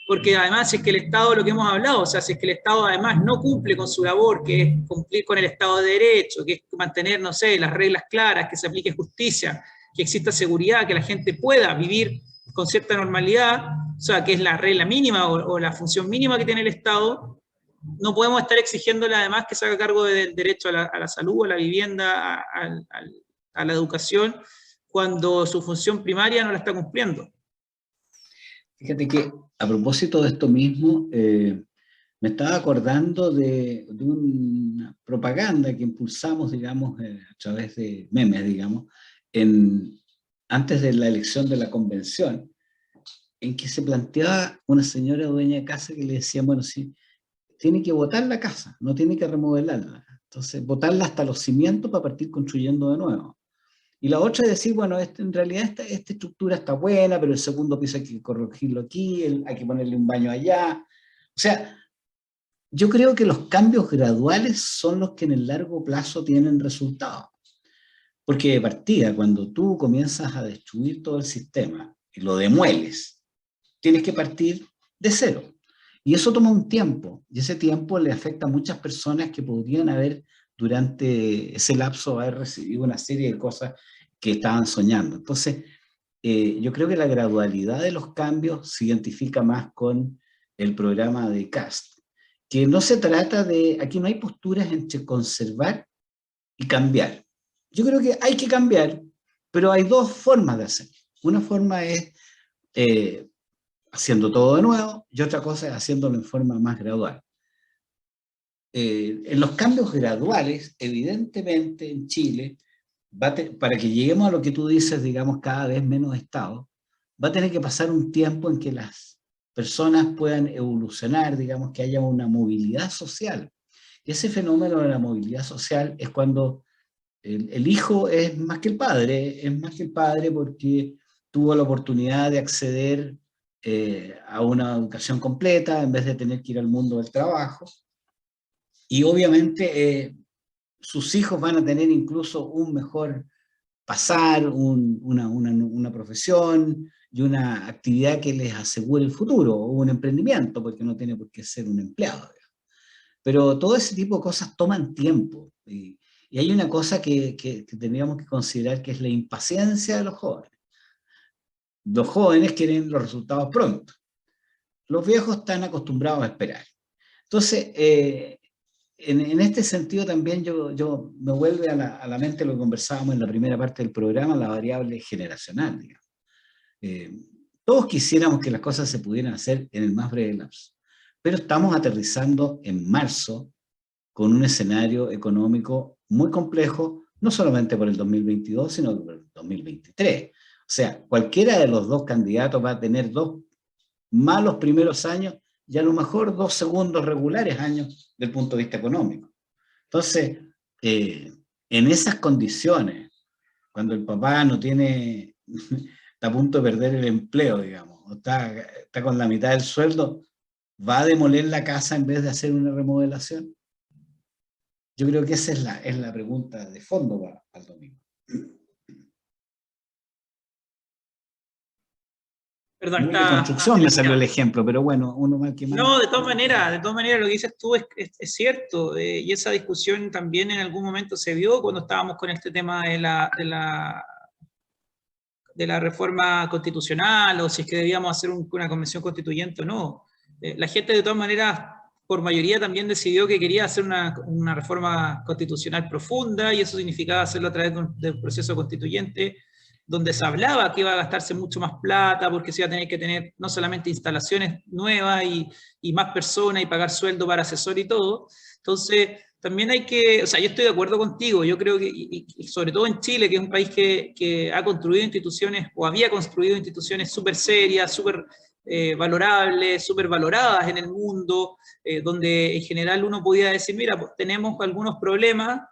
Porque además, si es que el Estado, lo que hemos hablado, o sea, si es que el Estado además no cumple con su labor, que es cumplir con el Estado de Derecho, que es mantener, no sé, las reglas claras, que se aplique justicia, que exista seguridad, que la gente pueda vivir con cierta normalidad, o sea, que es la regla mínima o la función mínima que tiene el Estado, no podemos estar exigiéndole además que se haga cargo del derecho a la salud, a la vivienda, a la educación, cuando su función primaria no la está cumpliendo. Fíjate que a propósito de esto mismo, me estaba acordando de una propaganda que impulsamos, digamos, a través de memes, digamos, antes de la elección de la convención, en que se planteaba una señora dueña de casa que le decían, bueno, sí, tiene que botar la casa, no tiene que remodelarla. Entonces, botarla hasta los cimientos para partir construyendo de nuevo. Y la otra es decir, bueno, en realidad esta estructura está buena, pero el segundo piso hay que corregirlo aquí, hay que ponerle un baño allá. O sea, yo creo que los cambios graduales son los que en el largo plazo tienen resultados. Porque de partida, cuando tú comienzas a destruir todo el sistema y lo demueles, tienes que partir de cero. Y eso toma un tiempo, y ese tiempo le afecta a muchas personas que podrían haber, durante ese lapso, haber recibido una serie de cosas que estaban soñando. Entonces, yo creo que la gradualidad de los cambios se identifica más con el programa de CAST, que no se trata de, aquí no hay posturas entre conservar y cambiar. Yo creo que hay que cambiar, pero hay dos formas de hacerlo. Una forma es haciendo todo de nuevo, y otra cosa es haciéndolo en forma más gradual. En los cambios graduales, evidentemente en Chile, para que lleguemos a lo que tú dices, digamos, cada vez menos Estado, va a tener que pasar un tiempo en que las personas puedan evolucionar, digamos, que haya una movilidad social. Y ese fenómeno de la movilidad social es cuando el hijo es más que el padre porque tuvo la oportunidad de acceder a una educación completa en vez de tener que ir al mundo del trabajo. Y obviamente sus hijos van a tener incluso un mejor pasar, una profesión y una actividad que les asegure el futuro, o un emprendimiento, porque no tiene por qué ser un empleado. Pero todo ese tipo de cosas toman tiempo. Y hay una cosa que tendríamos que considerar, que es la impaciencia de los jóvenes. Los jóvenes quieren los resultados pronto. Los viejos están acostumbrados a esperar. Entonces, en este sentido también yo me vuelve a la mente lo que conversábamos en la primera parte del programa, la variable generacional, digamos. Todos quisiéramos que las cosas se pudieran hacer en el más breve lapso, pero estamos aterrizando en marzo con un escenario económico muy complejo, no solamente por el 2022, sino por el 2023. O sea, cualquiera de los dos candidatos va a tener dos malos primeros años y a lo mejor 2 segundos regulares años del punto de vista económico. Entonces, en esas condiciones, cuando el papá no tiene, está a punto de perder el empleo, digamos, o está con la mitad del sueldo, ¿va a demoler la casa en vez de hacer una remodelación? Yo creo que esa es la pregunta de fondo para el domingo. Perdón, Muy de construcción me salió el ejemplo, pero bueno, uno más que más. No, de todas maneras lo que dices tú es cierto, y esa discusión también en algún momento se vio cuando estábamos con este tema de la reforma constitucional, o si es que debíamos hacer una convención constituyente o no. La gente de todas maneras, por mayoría, también decidió que quería hacer una reforma constitucional profunda, y eso significaba hacerlo a través del proceso constituyente, donde se hablaba que iba a gastarse mucho más plata, porque se iba a tener que tener no solamente instalaciones nuevas y más personas, y pagar sueldo para asesor y todo. Entonces, también hay que, o sea, yo estoy de acuerdo contigo, yo creo que, y sobre todo en Chile, que es un país que ha construido instituciones, o había construido instituciones súper serias, súper valorables, súper valoradas en el mundo, donde en general uno podía decir, mira, pues tenemos algunos problemas,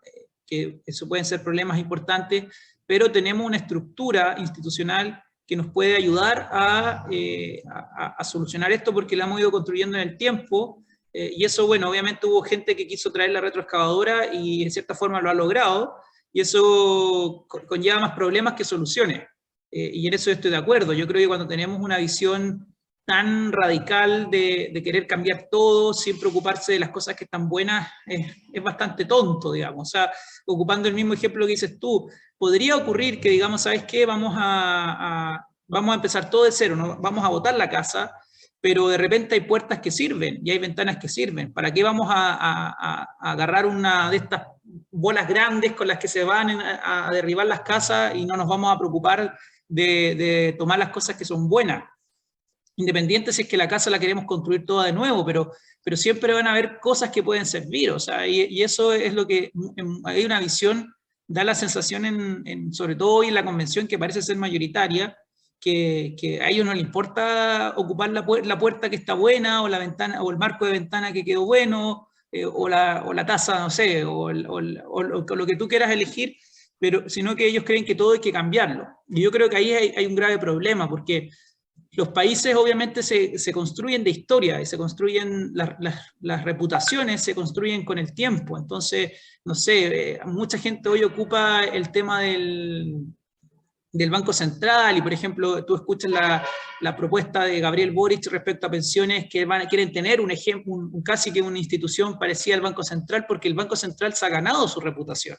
que eso pueden ser problemas importantes, pero tenemos una estructura institucional que nos puede ayudar a solucionar esto porque la hemos ido construyendo en el tiempo, y eso, bueno, obviamente hubo gente que quiso traer la retroexcavadora y en cierta forma lo ha logrado, y eso conlleva más problemas que soluciones. Y en eso estoy de acuerdo. Yo creo que cuando tenemos una visión tan radical de querer cambiar todo sin preocuparse de las cosas que están buenas, es bastante tonto, digamos. O sea, ocupando el mismo ejemplo que dices tú, podría ocurrir que, digamos, ¿sabes qué? Vamos a empezar todo de cero, ¿no? Vamos a botar la casa, pero de repente hay puertas que sirven y hay ventanas que sirven. ¿Para qué vamos a agarrar una de estas bolas grandes con las que se van a derribar las casas y no nos vamos a preocupar de tomar las cosas que son buenas? Independiente si es que la casa la queremos construir toda de nuevo, pero siempre van a haber cosas que pueden servir, o sea, y eso es lo que hay una visión, da la sensación sobre todo hoy en la convención que parece ser mayoritaria, que a ellos no les importa ocupar la puerta que está buena, o la ventana, o el marco de ventana que quedó bueno, o la taza, no sé, o lo que tú quieras elegir, pero sino que ellos creen que todo hay que cambiarlo. Y yo creo que ahí hay un grave problema, porque los países obviamente se construyen de historia y se construyen, las reputaciones se construyen con el tiempo. Entonces, no sé, mucha gente hoy ocupa el tema del Banco Central y, por ejemplo, tú escuchas la propuesta de Gabriel Boric respecto a pensiones que quieren tener un ejemplo, casi que una institución parecida al Banco Central, porque el Banco Central se ha ganado su reputación.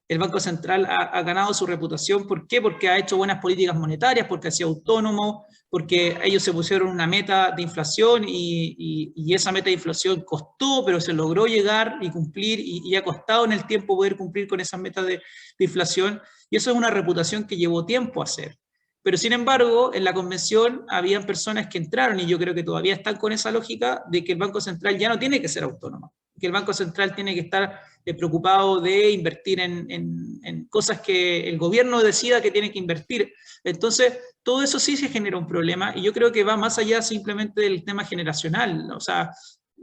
El Banco Central ha ganado su reputación. ¿Por qué? Porque ha hecho buenas políticas monetarias, porque ha sido autónomo, porque ellos se pusieron una meta de inflación y esa meta de inflación costó, pero se logró llegar y cumplir, y ha costado en el tiempo poder cumplir con esas metas de inflación, y eso es una reputación que llevó tiempo a hacer. Pero sin embargo, en la convención habían personas que entraron, y yo creo que todavía están con esa lógica de que el Banco Central ya no tiene que ser autónomo, que el Banco Central tiene que estar preocupado de invertir en cosas que el gobierno decida que tiene que invertir. Entonces, todo eso sí se genera un problema, y yo creo que va más allá simplemente del tema generacional. O sea,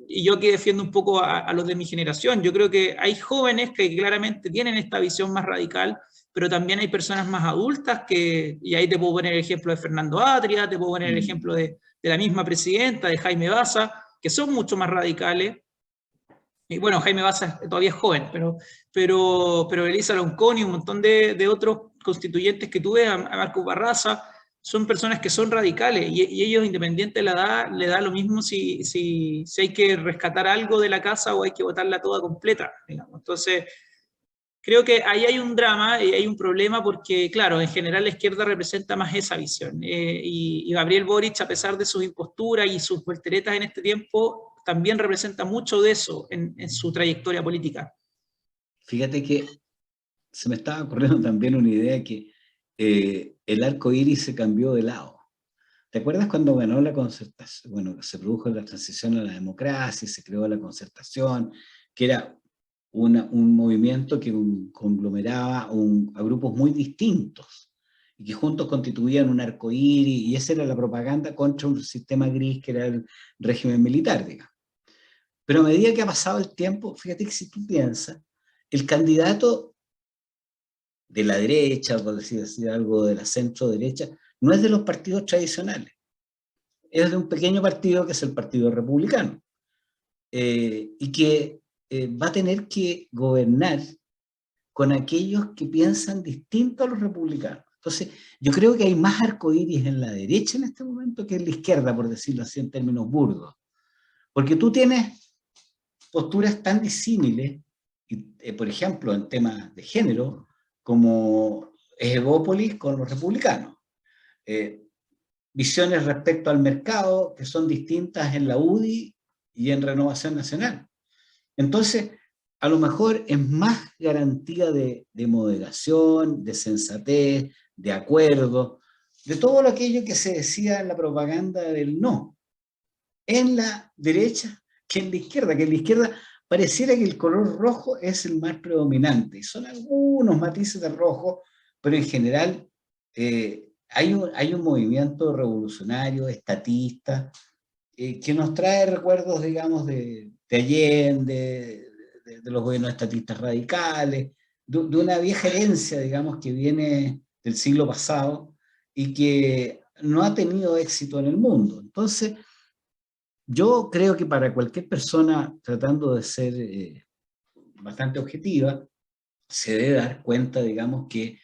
y yo que defiendo un poco a los de mi generación, yo creo que hay jóvenes que claramente tienen esta visión más radical, pero también hay personas más adultas y ahí te puedo poner el ejemplo de Fernando Atria, te puedo poner el ejemplo de la misma presidenta, de Jaime Baza, que son mucho más radicales. Y bueno, Jaime Baza todavía es joven, pero Elisa Loncón y un montón de otros constituyentes que tuve, a Marco Barraza, son personas que son radicales, y ellos, independiente de la edad, le da lo mismo si hay que rescatar algo de la casa o hay que botarla toda completa, digamos. Entonces, creo que ahí hay un drama y hay un problema porque, claro, en general la izquierda representa más esa visión. Y Gabriel Boric, a pesar de sus imposturas y sus volteretas en este tiempo, también representa mucho de eso en su trayectoria política. Fíjate que se me estaba ocurriendo también una idea que el arco iris se cambió de lado. ¿Te acuerdas cuando ganó la concertación? Bueno, se produjo la transición a la democracia, se creó la concertación, que era un movimiento que conglomeraba a grupos muy distintos y que juntos constituían un arco iris, y esa era la propaganda contra un sistema gris que era el régimen militar, digamos. Pero a medida que ha pasado el tiempo, fíjate que si tú piensas, el candidato de la derecha, por decir algo de la centro derecha, no es de los partidos tradicionales, es de un pequeño partido que es el Partido Republicano, y que va a tener que gobernar con aquellos que piensan distinto a los republicanos. Entonces, yo creo que hay más arcoíris en la derecha en este momento que en la izquierda, por decirlo así en términos burdos. Porque tú tienes posturas tan disímiles, por ejemplo, en temas de género, como Egópolis con los republicanos. Visiones respecto al mercado que son distintas en la UDI y en Renovación Nacional. Entonces, a lo mejor es más garantía de moderación, de sensatez, de acuerdo, de todo aquello que se decía en la propaganda del no, en la derecha que en la izquierda, que en la izquierda pareciera que el color rojo es el más predominante, y son algunos matices de rojo, pero en general hay un movimiento revolucionario, estatista, que nos trae recuerdos, digamos, de Allende, de los gobiernos estatistas radicales, de una vieja herencia, digamos, que viene del siglo pasado y que no ha tenido éxito en el mundo. Entonces, yo creo que para cualquier persona, tratando de ser bastante objetiva, se debe dar cuenta, digamos, que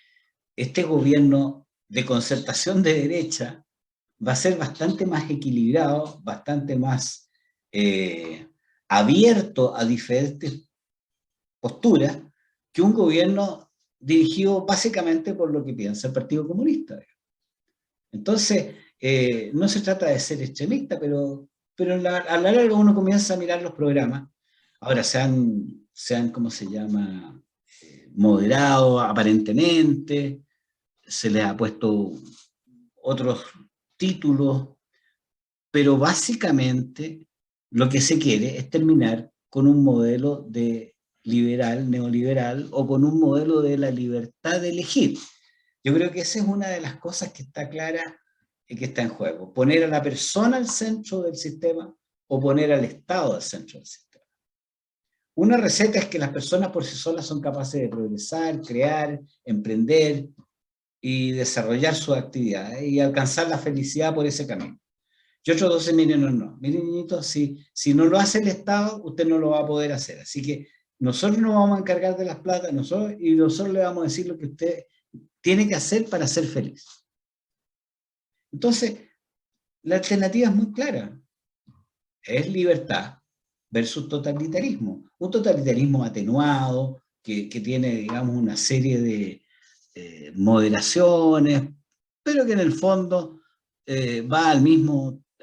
este gobierno de concertación de derecha va a ser bastante más equilibrado, bastante más abierto a diferentes posturas que un gobierno dirigido básicamente por lo que piensa el Partido Comunista. Entonces, no se trata de ser extremista, pero a la larga uno comienza a mirar los programas. Ahora sean ¿cómo se llama? Moderados aparentemente, se les ha puesto otros títulos, pero básicamente lo que se quiere es terminar con un modelo de liberal, neoliberal, o con un modelo de la libertad de elegir. Yo creo que esa es una de las cosas que está clara y que está en juego. Poner a la persona al centro del sistema o poner al Estado al centro del sistema. Una receta es que las personas por sí solas son capaces de progresar, crear, emprender y desarrollar sus actividades y alcanzar la felicidad por ese camino. Y otros 12 millones no. Miren, niñitos, si no lo hace el Estado, usted no lo va a poder hacer. Así que nosotros nos vamos a encargar de las plata, nosotros le vamos a decir lo que usted tiene que hacer para ser feliz. Entonces, la alternativa es muy clara. Es libertad versus totalitarismo. Un totalitarismo atenuado, que tiene, digamos, una serie de moderaciones, pero que en el fondo va a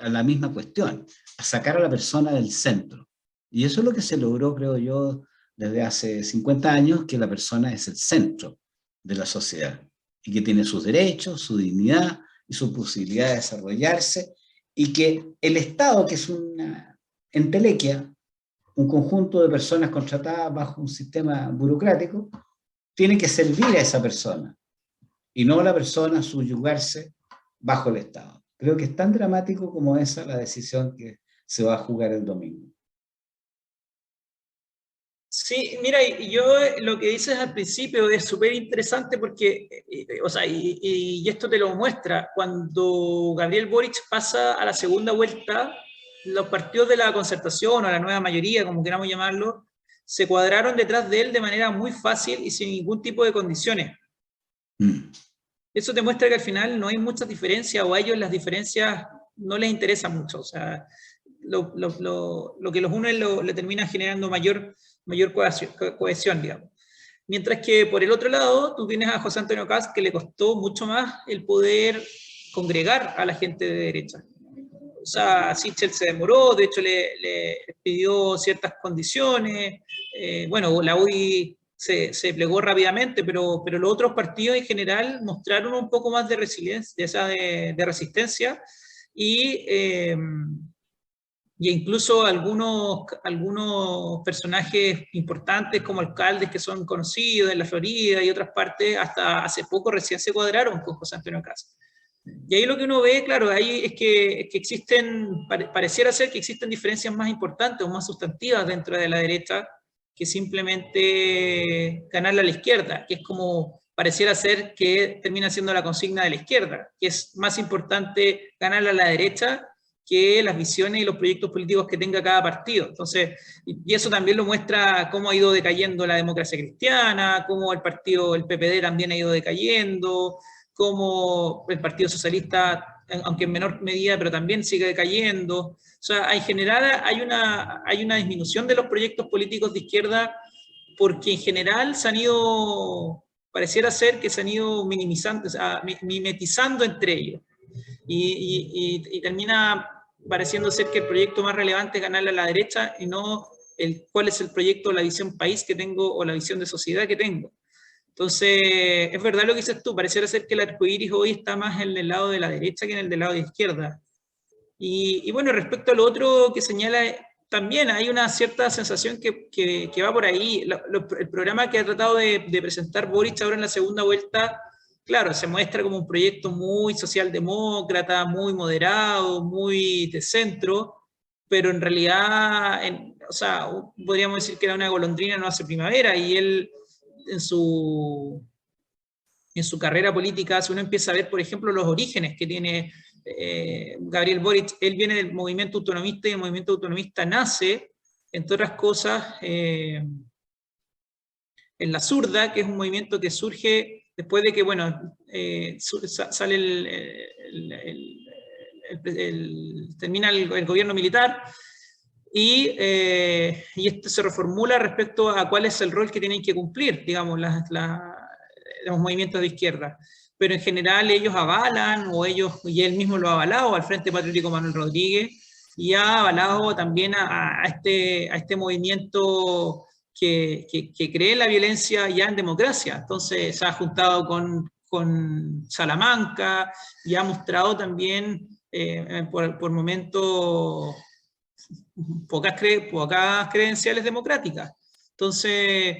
la misma cuestión, a sacar a la persona del centro. Y eso es lo que se logró, creo yo, desde hace 50 años, que la persona es el centro de la sociedad y que tiene sus derechos, su dignidad y su posibilidad de desarrollarse, y que el Estado, que es una entelequia, un conjunto de personas contratadas bajo un sistema burocrático, tiene que servir a esa persona y no la persona subyugarse bajo el Estado. Creo que es tan dramático como esa la decisión que se va a jugar el domingo. Sí, mira, y yo lo que dices al principio es súper interesante porque, o sea, y esto te lo muestra, cuando Gabriel Boric pasa a la segunda vuelta, los partidos de la concertación o la nueva mayoría, como queramos llamarlo, se cuadraron detrás de él de manera muy fácil y sin ningún tipo de condiciones. Eso te muestra que al final no hay muchas diferencias, o a ellos las diferencias no les interesan mucho. O sea, lo que los une le termina generando mayor cohesión, digamos. Mientras que por el otro lado, tú tienes a José Antonio Kast, que le costó mucho más el poder congregar a la gente de derecha. O sea, Sichel se demoró, de hecho le pidió ciertas condiciones, bueno, la UDI se plegó rápidamente, pero los otros partidos en general mostraron un poco más de resiliencia, de resistencia, y incluso algunos personajes importantes como alcaldes que son conocidos en la Florida y otras partes, hasta hace poco recién se cuadraron con José Antonio Kast. Y ahí lo que uno ve, claro, ahí es que existen, pareciera ser que existen diferencias más importantes o más sustantivas dentro de la derecha que simplemente ganarle a la izquierda, que es como pareciera ser que termina siendo la consigna de la izquierda, que es más importante ganarle a la derecha que las visiones y los proyectos políticos que tenga cada partido. Entonces, y eso también lo muestra cómo ha ido decayendo la democracia cristiana, cómo el PPD también ha ido decayendo, cómo el Partido Socialista, aunque en menor medida, pero también sigue decayendo. O sea, en general hay una disminución de los proyectos políticos de izquierda porque en general pareciera ser que se han ido minimizando, o sea, mimetizando entre ellos. Y termina pareciendo ser que el proyecto más relevante es ganarle a la derecha y no cuál es el proyecto o la visión país que tengo o la visión de sociedad que tengo. Entonces, es verdad lo que dices tú, pareciera ser que el arcoíris hoy está más en el lado de la derecha que en el del lado de la izquierda. Y bueno, respecto a lo otro que señala, también hay una cierta sensación que va por ahí. El programa que ha tratado de presentar Boric ahora en la segunda vuelta, claro, se muestra como un proyecto muy socialdemócrata, muy moderado, muy de centro, pero en realidad, o sea, podríamos decir que era una golondrina no hace primavera, y él en su carrera política, si uno empieza a ver, por ejemplo, los orígenes que tiene Gabriel Boric, él viene del movimiento autonomista y el movimiento autonomista nace, entre otras cosas, en la Zurda, que es un movimiento que surge después de que, bueno, sale termina el gobierno militar, y esto se reformula respecto a cuál es el rol que tienen que cumplir, digamos, los movimientos de izquierda. Pero en general ellos avalan, y él mismo lo ha avalado, al Frente Patriótico Manuel Rodríguez, y ha avalado también a este movimiento que cree en la violencia ya en democracia. Entonces se ha juntado con Salamanca y ha mostrado también por momentos pocas credenciales democráticas. Entonces,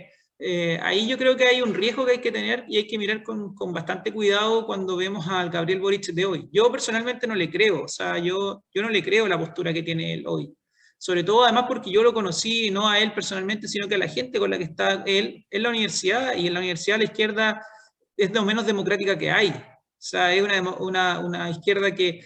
ahí yo creo que hay un riesgo que hay que tener y hay que mirar con bastante cuidado cuando vemos al Gabriel Boric de hoy. Yo personalmente no le creo, o sea, yo no le creo la postura que tiene él hoy. Sobre todo, además, porque yo lo conocí no a él personalmente, sino que a la gente con la que está él en la universidad, y en la universidad la izquierda es lo menos democrática que hay. O sea, es una izquierda que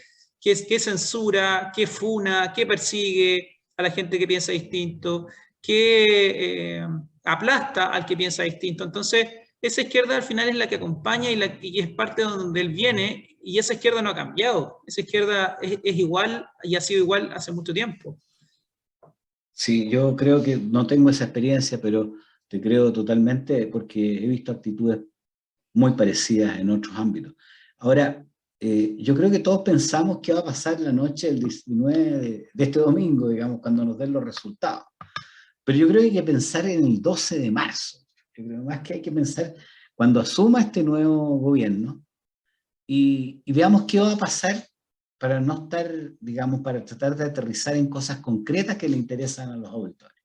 censura, que funa, que persigue a la gente que piensa distinto, que aplasta al que piensa distinto. Entonces, esa izquierda al final es la que acompaña y es parte de donde él viene, y esa izquierda no ha cambiado. Esa izquierda es igual y ha sido igual hace mucho tiempo. Sí, yo creo que no tengo esa experiencia, pero te creo totalmente porque he visto actitudes muy parecidas en otros ámbitos. Ahora, yo creo que todos pensamos qué va a pasar la noche del 19 de este domingo, digamos, cuando nos den los resultados. Pero yo creo que hay que pensar en el 12 de marzo. Yo creo más que hay que pensar cuando asuma este nuevo gobierno y veamos qué va a pasar para no estar, digamos, para tratar de aterrizar en cosas concretas que le interesan a los auditores.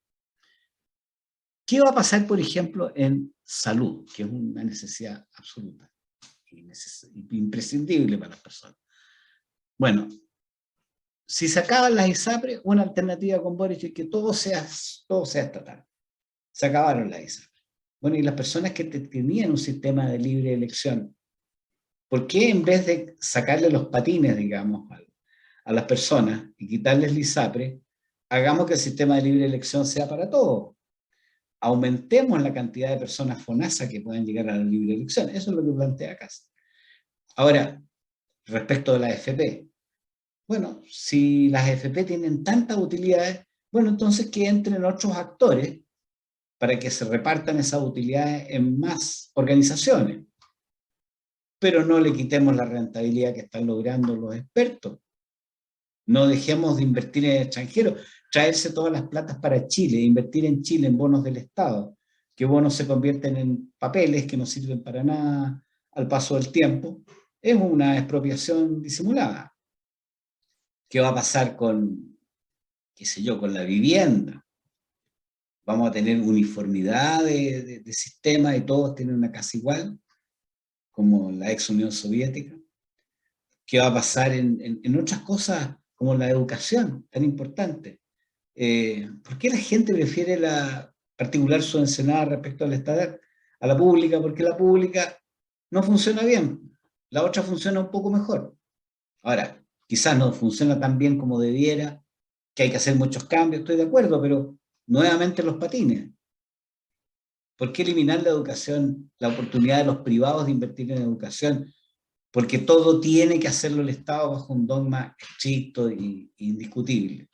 ¿Qué va a pasar, por ejemplo, en salud, que es una necesidad absoluta y imprescindible para las personas? Bueno, si se acaban las ISAPRES, una alternativa con Boric es que todo sea estatal. Se acabaron las ISAPRES. Bueno, y las personas que tenían un sistema de libre elección, ¿por qué en vez de sacarle los patines, digamos, a las personas y quitarles la ISAPRE, hagamos que el sistema de libre elección sea para todos? Aumentemos la cantidad de personas FONASA que puedan llegar a la libre elección. Eso es lo que plantea acá. Ahora, respecto de la AFP, bueno, si las AFP tienen tantas utilidades, bueno, entonces que entren otros actores para que se repartan esas utilidades en más organizaciones. Pero no le quitemos la rentabilidad que están logrando los expertos. No dejemos de invertir en el extranjero, traerse todas las platas para Chile, invertir en Chile en bonos del Estado, que bonos se convierten en papeles que no sirven para nada al paso del tiempo. Es una expropiación disimulada. ¿Qué va a pasar con, qué sé yo, con la vivienda? Vamos a tener uniformidad de sistema y todos tienen una casa igual, como la ex Unión Soviética. ¿Qué va a pasar en otras cosas como la educación, tan importante? ¿Por qué la gente prefiere la particular subvencionada respecto a la estatal, a la pública? Porque la pública no funciona bien, la otra funciona un poco mejor. Ahora, quizás no funciona tan bien como debiera, que hay que hacer muchos cambios, estoy de acuerdo, pero nuevamente los patines. ¿Por qué eliminar la educación, la oportunidad de los privados de invertir en educación? Porque todo tiene que hacerlo el Estado bajo un dogma estricto e indiscutible.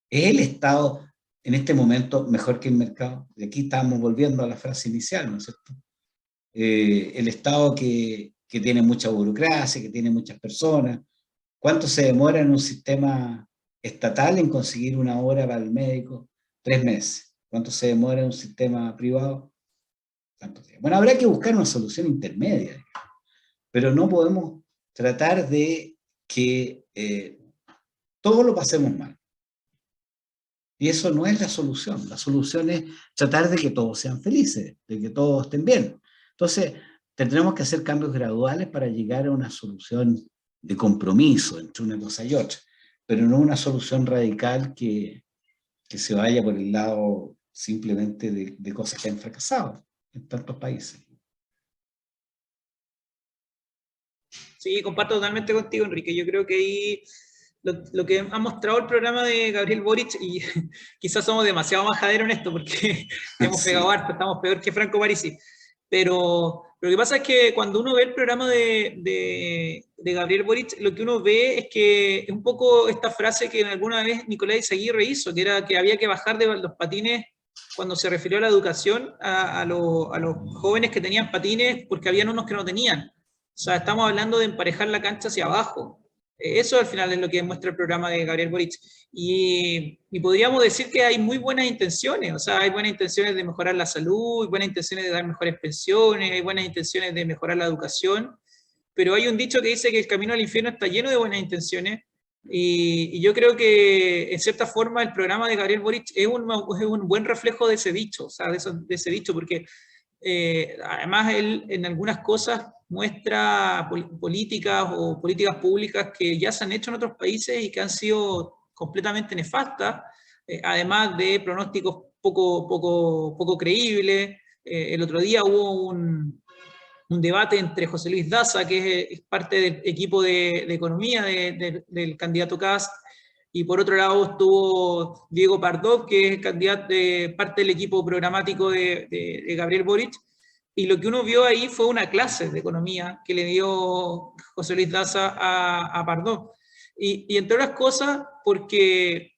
¿Es el Estado en este momento mejor que el mercado? De aquí estamos volviendo a la frase inicial, ¿no es cierto? El Estado que tiene mucha burocracia, que tiene muchas personas. ¿Cuánto se demora en un sistema estatal en conseguir una hora para el médico? 3 meses. ¿Cuánto se demora en un sistema privado? ¿Cuántos días? Bueno, habrá que buscar una solución intermedia, pero no podemos tratar de que todo lo pasemos mal. Y eso no es la solución. La solución es tratar de que todos sean felices, de que todos estén bien. Entonces, tendremos que hacer cambios graduales para llegar a una solución de compromiso entre una cosa y otra, pero no una solución radical que se vaya por el lado simplemente de cosas que han fracasado. en tantos países. Sí, comparto totalmente contigo, Enrique. Yo creo que ahí lo que ha mostrado el programa de Gabriel Boric, y quizás somos demasiado majaderos en esto, porque hemos pegado Sí. harto, estamos peor que Franco Parisi. Pero lo que pasa es que cuando uno ve el programa de Gabriel Boric, lo que uno ve es que es un poco esta frase que alguna vez Nicolás Izaguirre hizo, que era que había que bajar de los patines cuando se refirió a la educación a los jóvenes que tenían patines, porque habían unos que no tenían. O sea, estamos hablando de emparejar la cancha hacia abajo. Eso al final es lo que muestra el programa de Gabriel Boric. Y podríamos decir que hay muy buenas intenciones, o sea, hay buenas intenciones de mejorar la salud, hay buenas intenciones de dar mejores pensiones, hay buenas intenciones de mejorar la educación, pero hay un dicho que dice que el camino al infierno está lleno de buenas intenciones, y yo creo que en cierta forma el programa de Gabriel Boric es un buen reflejo de ese dicho, o sea, de ese dicho, porque además él en algunas cosas muestra políticas o políticas públicas que ya se han hecho en otros países y que han sido completamente nefastas, además de pronósticos poco creíbles. El otro día hubo un debate entre José Luis Daza, que es parte del equipo de economía del candidato Kast, y por otro lado estuvo Diego Pardo, que es candidato parte del equipo programático de Gabriel Boric, y lo que uno vio ahí fue una clase de economía que le dio José Luis Daza a Pardo. Y entre otras cosas, porque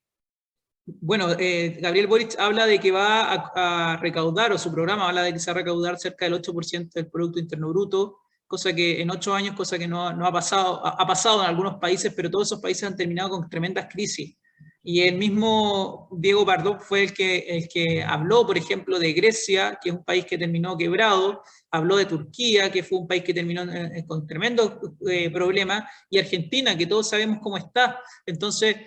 bueno, Gabriel Boric habla de que va a recaudar, o su programa habla de que se va a recaudar cerca del 8% del Producto Interno Bruto, cosa que en 8 años, cosa que no ha pasado, ha pasado en algunos países, pero todos esos países han terminado con tremendas crisis. Y el mismo Diego Pardo fue el que habló, por ejemplo, de Grecia, que es un país que terminó quebrado, habló de Turquía, que fue un país que terminó con tremendos problemas, y Argentina, que todos sabemos cómo está. Entonces,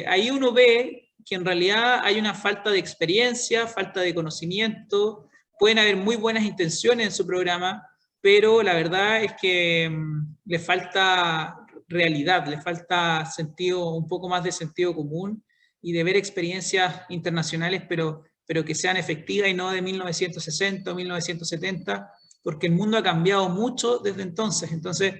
ahí uno ve que en realidad hay una falta de experiencia, falta de conocimiento, pueden haber muy buenas intenciones en su programa, pero la verdad es que le falta realidad, le falta sentido, un poco más de sentido común y de ver experiencias internacionales, pero que sean efectivas y no de 1960 o 1970, porque el mundo ha cambiado mucho desde entonces. Entonces,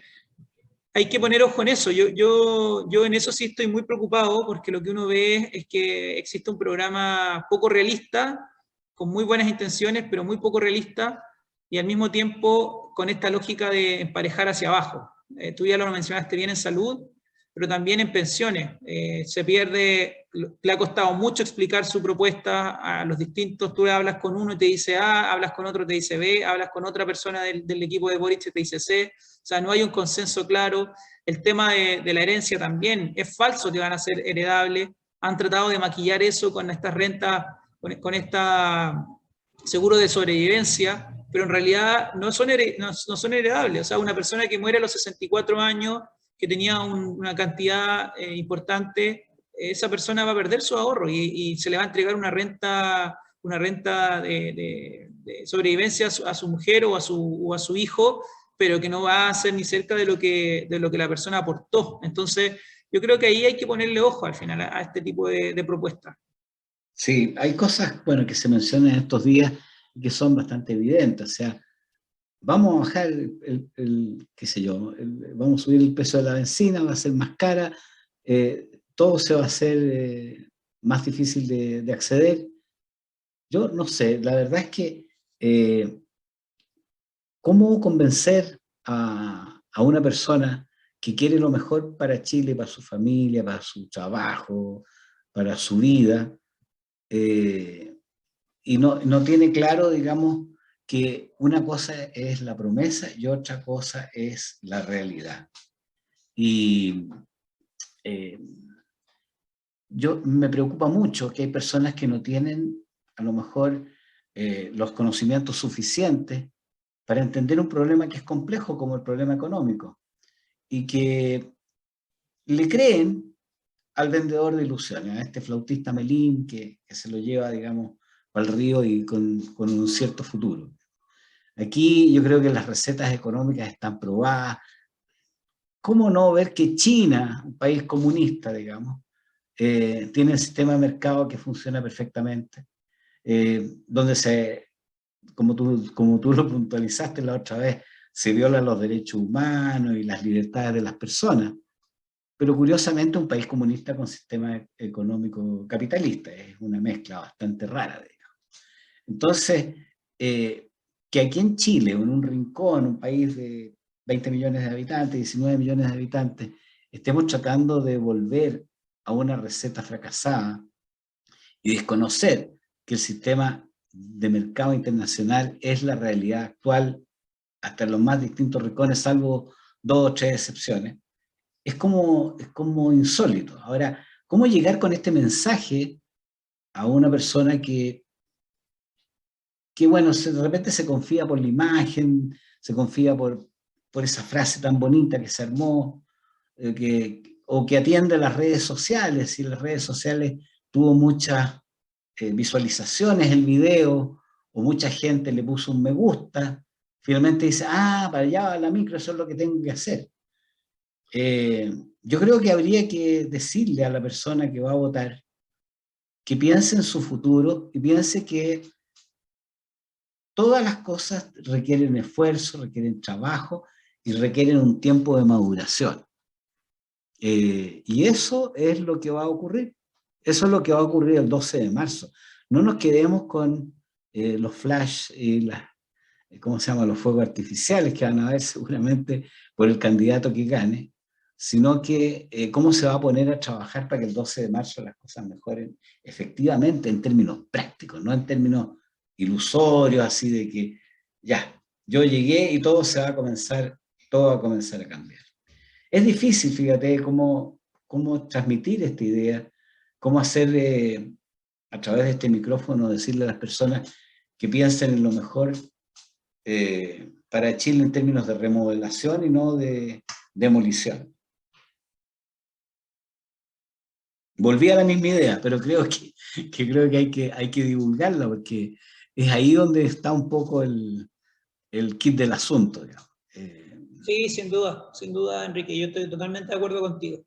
hay que poner ojo en eso. Yo en eso sí estoy muy preocupado, porque lo que uno ve es que existe un programa poco realista, con muy buenas intenciones, pero muy poco realista, y al mismo tiempo con esta lógica de emparejar hacia abajo. Tú ya lo mencionaste bien en salud, pero también en pensiones. Se pierde, le ha costado mucho explicar su propuesta a los distintos. Tú hablas con uno y te dice A, hablas con otro y te dice B, hablas con otra persona del equipo de Boric y te dice C. O sea, no hay un consenso claro. El tema de la herencia también es falso que van a ser heredables. Han tratado de maquillar eso con estas rentas, con esta seguro de sobrevivencia, pero en realidad no son heredables. O sea, una persona que muere a los 64 años, que tenía una cantidad importante, esa persona va a perder su ahorro y se le va a entregar una renta de sobrevivencia a su mujer o a su hijo, pero que no va a ser ni cerca de lo que la persona aportó. Entonces, yo creo que ahí hay que ponerle ojo al final a este tipo de propuestas. Sí, hay cosas, bueno, que se mencionan estos días y que son bastante evidentes. O sea, vamos a bajar qué sé yo, vamos a subir el precio de la benzina, va a ser más cara, todo se va a hacer más difícil de acceder. Yo no sé, la verdad es que ¿cómo convencer a una persona que quiere lo mejor para Chile, para su familia, para su trabajo, para su vida, y no tiene claro, digamos, que una cosa es la promesa y otra cosa es la realidad? Y yo me preocupa mucho que hay personas que no tienen a lo mejor los conocimientos suficientes para entender un problema que es complejo como el problema económico, y que le creen al vendedor de ilusiones, a este flautista Melín que se lo lleva, digamos, al río y con un cierto futuro. Aquí yo creo que las recetas económicas están probadas. ¿Cómo no ver que China, un país comunista, digamos, tiene un sistema de mercado que funciona perfectamente, donde como tú lo puntualizaste la otra vez, se violan los derechos humanos y las libertades de las personas. Pero curiosamente un país comunista con sistema económico capitalista, es una mezcla bastante rara, digamos. Entonces, que aquí en Chile, en un rincón, un país de 20 millones de habitantes, 19 millones de habitantes, estemos tratando de volver a una receta fracasada y desconocer que el sistema de mercado internacional es la realidad actual hasta en los más distintos rincones, salvo 2 o 3 excepciones, es como insólito. Ahora, ¿cómo llegar con este mensaje a una persona que bueno, de repente se confía por la imagen, se confía por esa frase tan bonita que se armó, o que atiende a las redes sociales, y las redes sociales tuvo muchas visualizaciones el video, o mucha gente le puso un me gusta, finalmente dice, para allá va la micro, eso es lo que tengo que hacer. Yo creo que habría que decirle a la persona que va a votar que piense en su futuro y piense que todas las cosas requieren esfuerzo, requieren trabajo y requieren un tiempo de maduración. Y eso es lo que va a ocurrir. Eso es lo que va a ocurrir el 12 de marzo. No nos quedemos con los flash y ¿cómo se llama? Los fuegos artificiales que van a haber seguramente por el candidato que gane, sino que cómo se va a poner a trabajar para que el 12 de marzo las cosas mejoren efectivamente en términos prácticos, no en términos ilusorios, así de que ya, yo llegué y todo va a comenzar a cambiar. Es difícil, fíjate, cómo transmitir esta idea, cómo hacer a través de este micrófono, decirle a las personas que piensen en lo mejor para Chile en términos de remodelación y no de demolición. Volví a la misma idea, pero creo que hay que divulgarla, porque es ahí donde está un poco el kit del asunto, digamos. Sí, sin duda, Enrique, yo estoy totalmente de acuerdo contigo.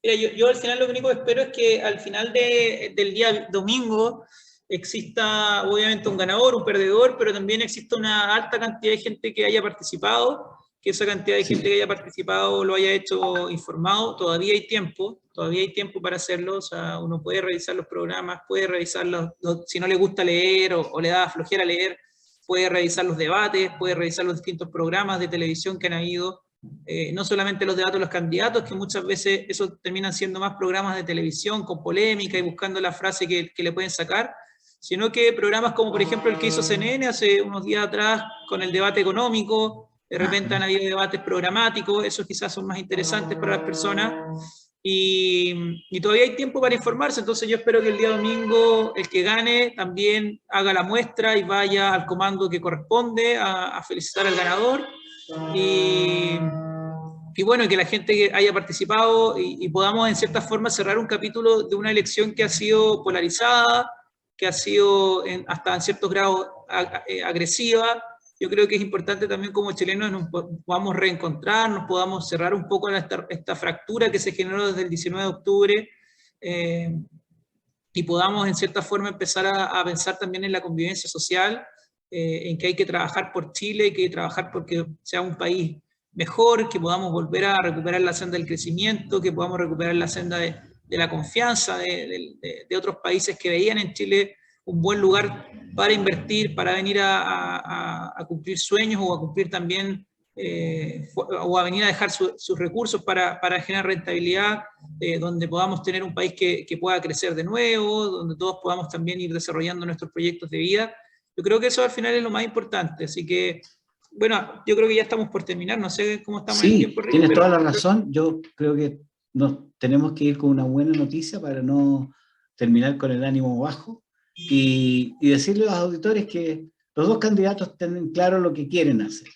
Mira, yo al final lo único que espero es que al final del día domingo exista obviamente un ganador, un perdedor, pero también exista una alta cantidad de gente que haya participado, que esa cantidad de gente que haya participado lo haya hecho informado. Todavía hay tiempo para hacerlo. O sea, uno puede revisar los programas, puede revisar si no le gusta leer o le da flojera leer, puede revisar los debates, puede revisar los distintos programas de televisión que han habido, no solamente los debates de los candidatos, que muchas veces eso terminan siendo más programas de televisión con polémica y buscando la frase que le pueden sacar, sino que programas como por ejemplo el que hizo CNN hace unos días atrás con el debate económico, de repente han habido debates programáticos, esos quizás son más interesantes para las personas, y todavía hay tiempo para informarse. Entonces yo espero que el día domingo el que gane también haga la muestra y vaya al comando que corresponde a felicitar al ganador, y bueno, que la gente que haya participado y podamos en cierta forma cerrar un capítulo de una elección que ha sido polarizada, que ha sido hasta en ciertos grados agresiva. Yo creo que es importante también como chilenos nos podamos reencontrar, nos podamos cerrar un poco esta fractura que se generó desde el 19 de octubre, y podamos en cierta forma empezar a pensar también en la convivencia social, en que hay que trabajar por Chile, hay que trabajar porque sea un país mejor, que podamos volver a recuperar la senda del crecimiento, que podamos recuperar la senda de la confianza de otros países que veían en Chile un buen lugar para invertir, para venir a cumplir sueños o a cumplir también, o a venir a dejar sus recursos para generar rentabilidad, donde podamos tener un país que pueda crecer de nuevo, donde todos podamos también ir desarrollando nuestros proyectos de vida. Yo creo que eso al final es lo más importante. Así que, bueno, yo creo que ya estamos por terminar. No sé cómo estamos en tiempo. Sí, tienes toda la razón. Yo creo que nos tenemos que ir con una buena noticia para no terminar con el ánimo bajo, y decirle a los auditores que los dos candidatos tienen claro lo que quieren hacer.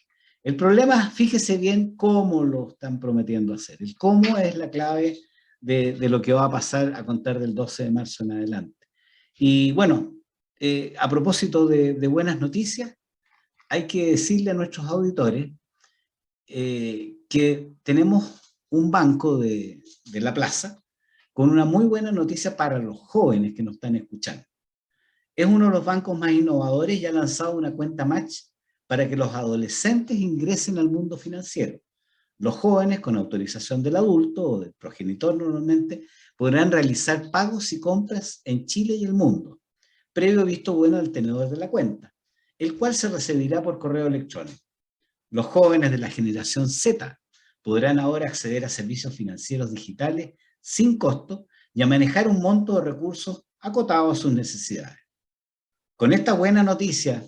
El problema, fíjese bien cómo lo están prometiendo hacer. El cómo es la clave de lo que va a pasar a contar del 12 de marzo en adelante. Y bueno, a propósito de buenas noticias, hay que decirle a nuestros auditores que tenemos un banco de la plaza con una muy buena noticia para los jóvenes que nos están escuchando. Es uno de los bancos más innovadores y ha lanzado una cuenta Match para que los adolescentes ingresen al mundo financiero. Los jóvenes, con autorización del adulto o del progenitor normalmente, podrán realizar pagos y compras en Chile y el mundo, previo visto bueno del tenedor de la cuenta, el cual se recibirá por correo electrónico. Los jóvenes de la generación Z podrán ahora acceder a servicios financieros digitales sin costo y a manejar un monto de recursos acotados a sus necesidades. Con esta buena noticia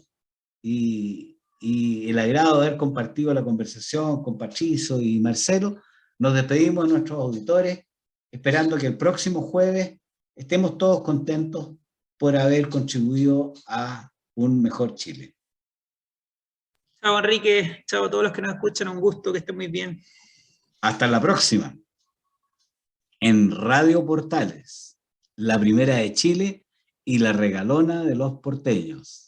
y el agrado de haber compartido la conversación con Patricio y Marcelo, nos despedimos de nuestros auditores, esperando que el próximo jueves estemos todos contentos por haber contribuido a un mejor Chile. Chao, Enrique. Chao a todos los que nos escuchan. Un gusto, que estén muy bien. Hasta la próxima. En Radio Portales, la primera de Chile y la regalona de los porteños.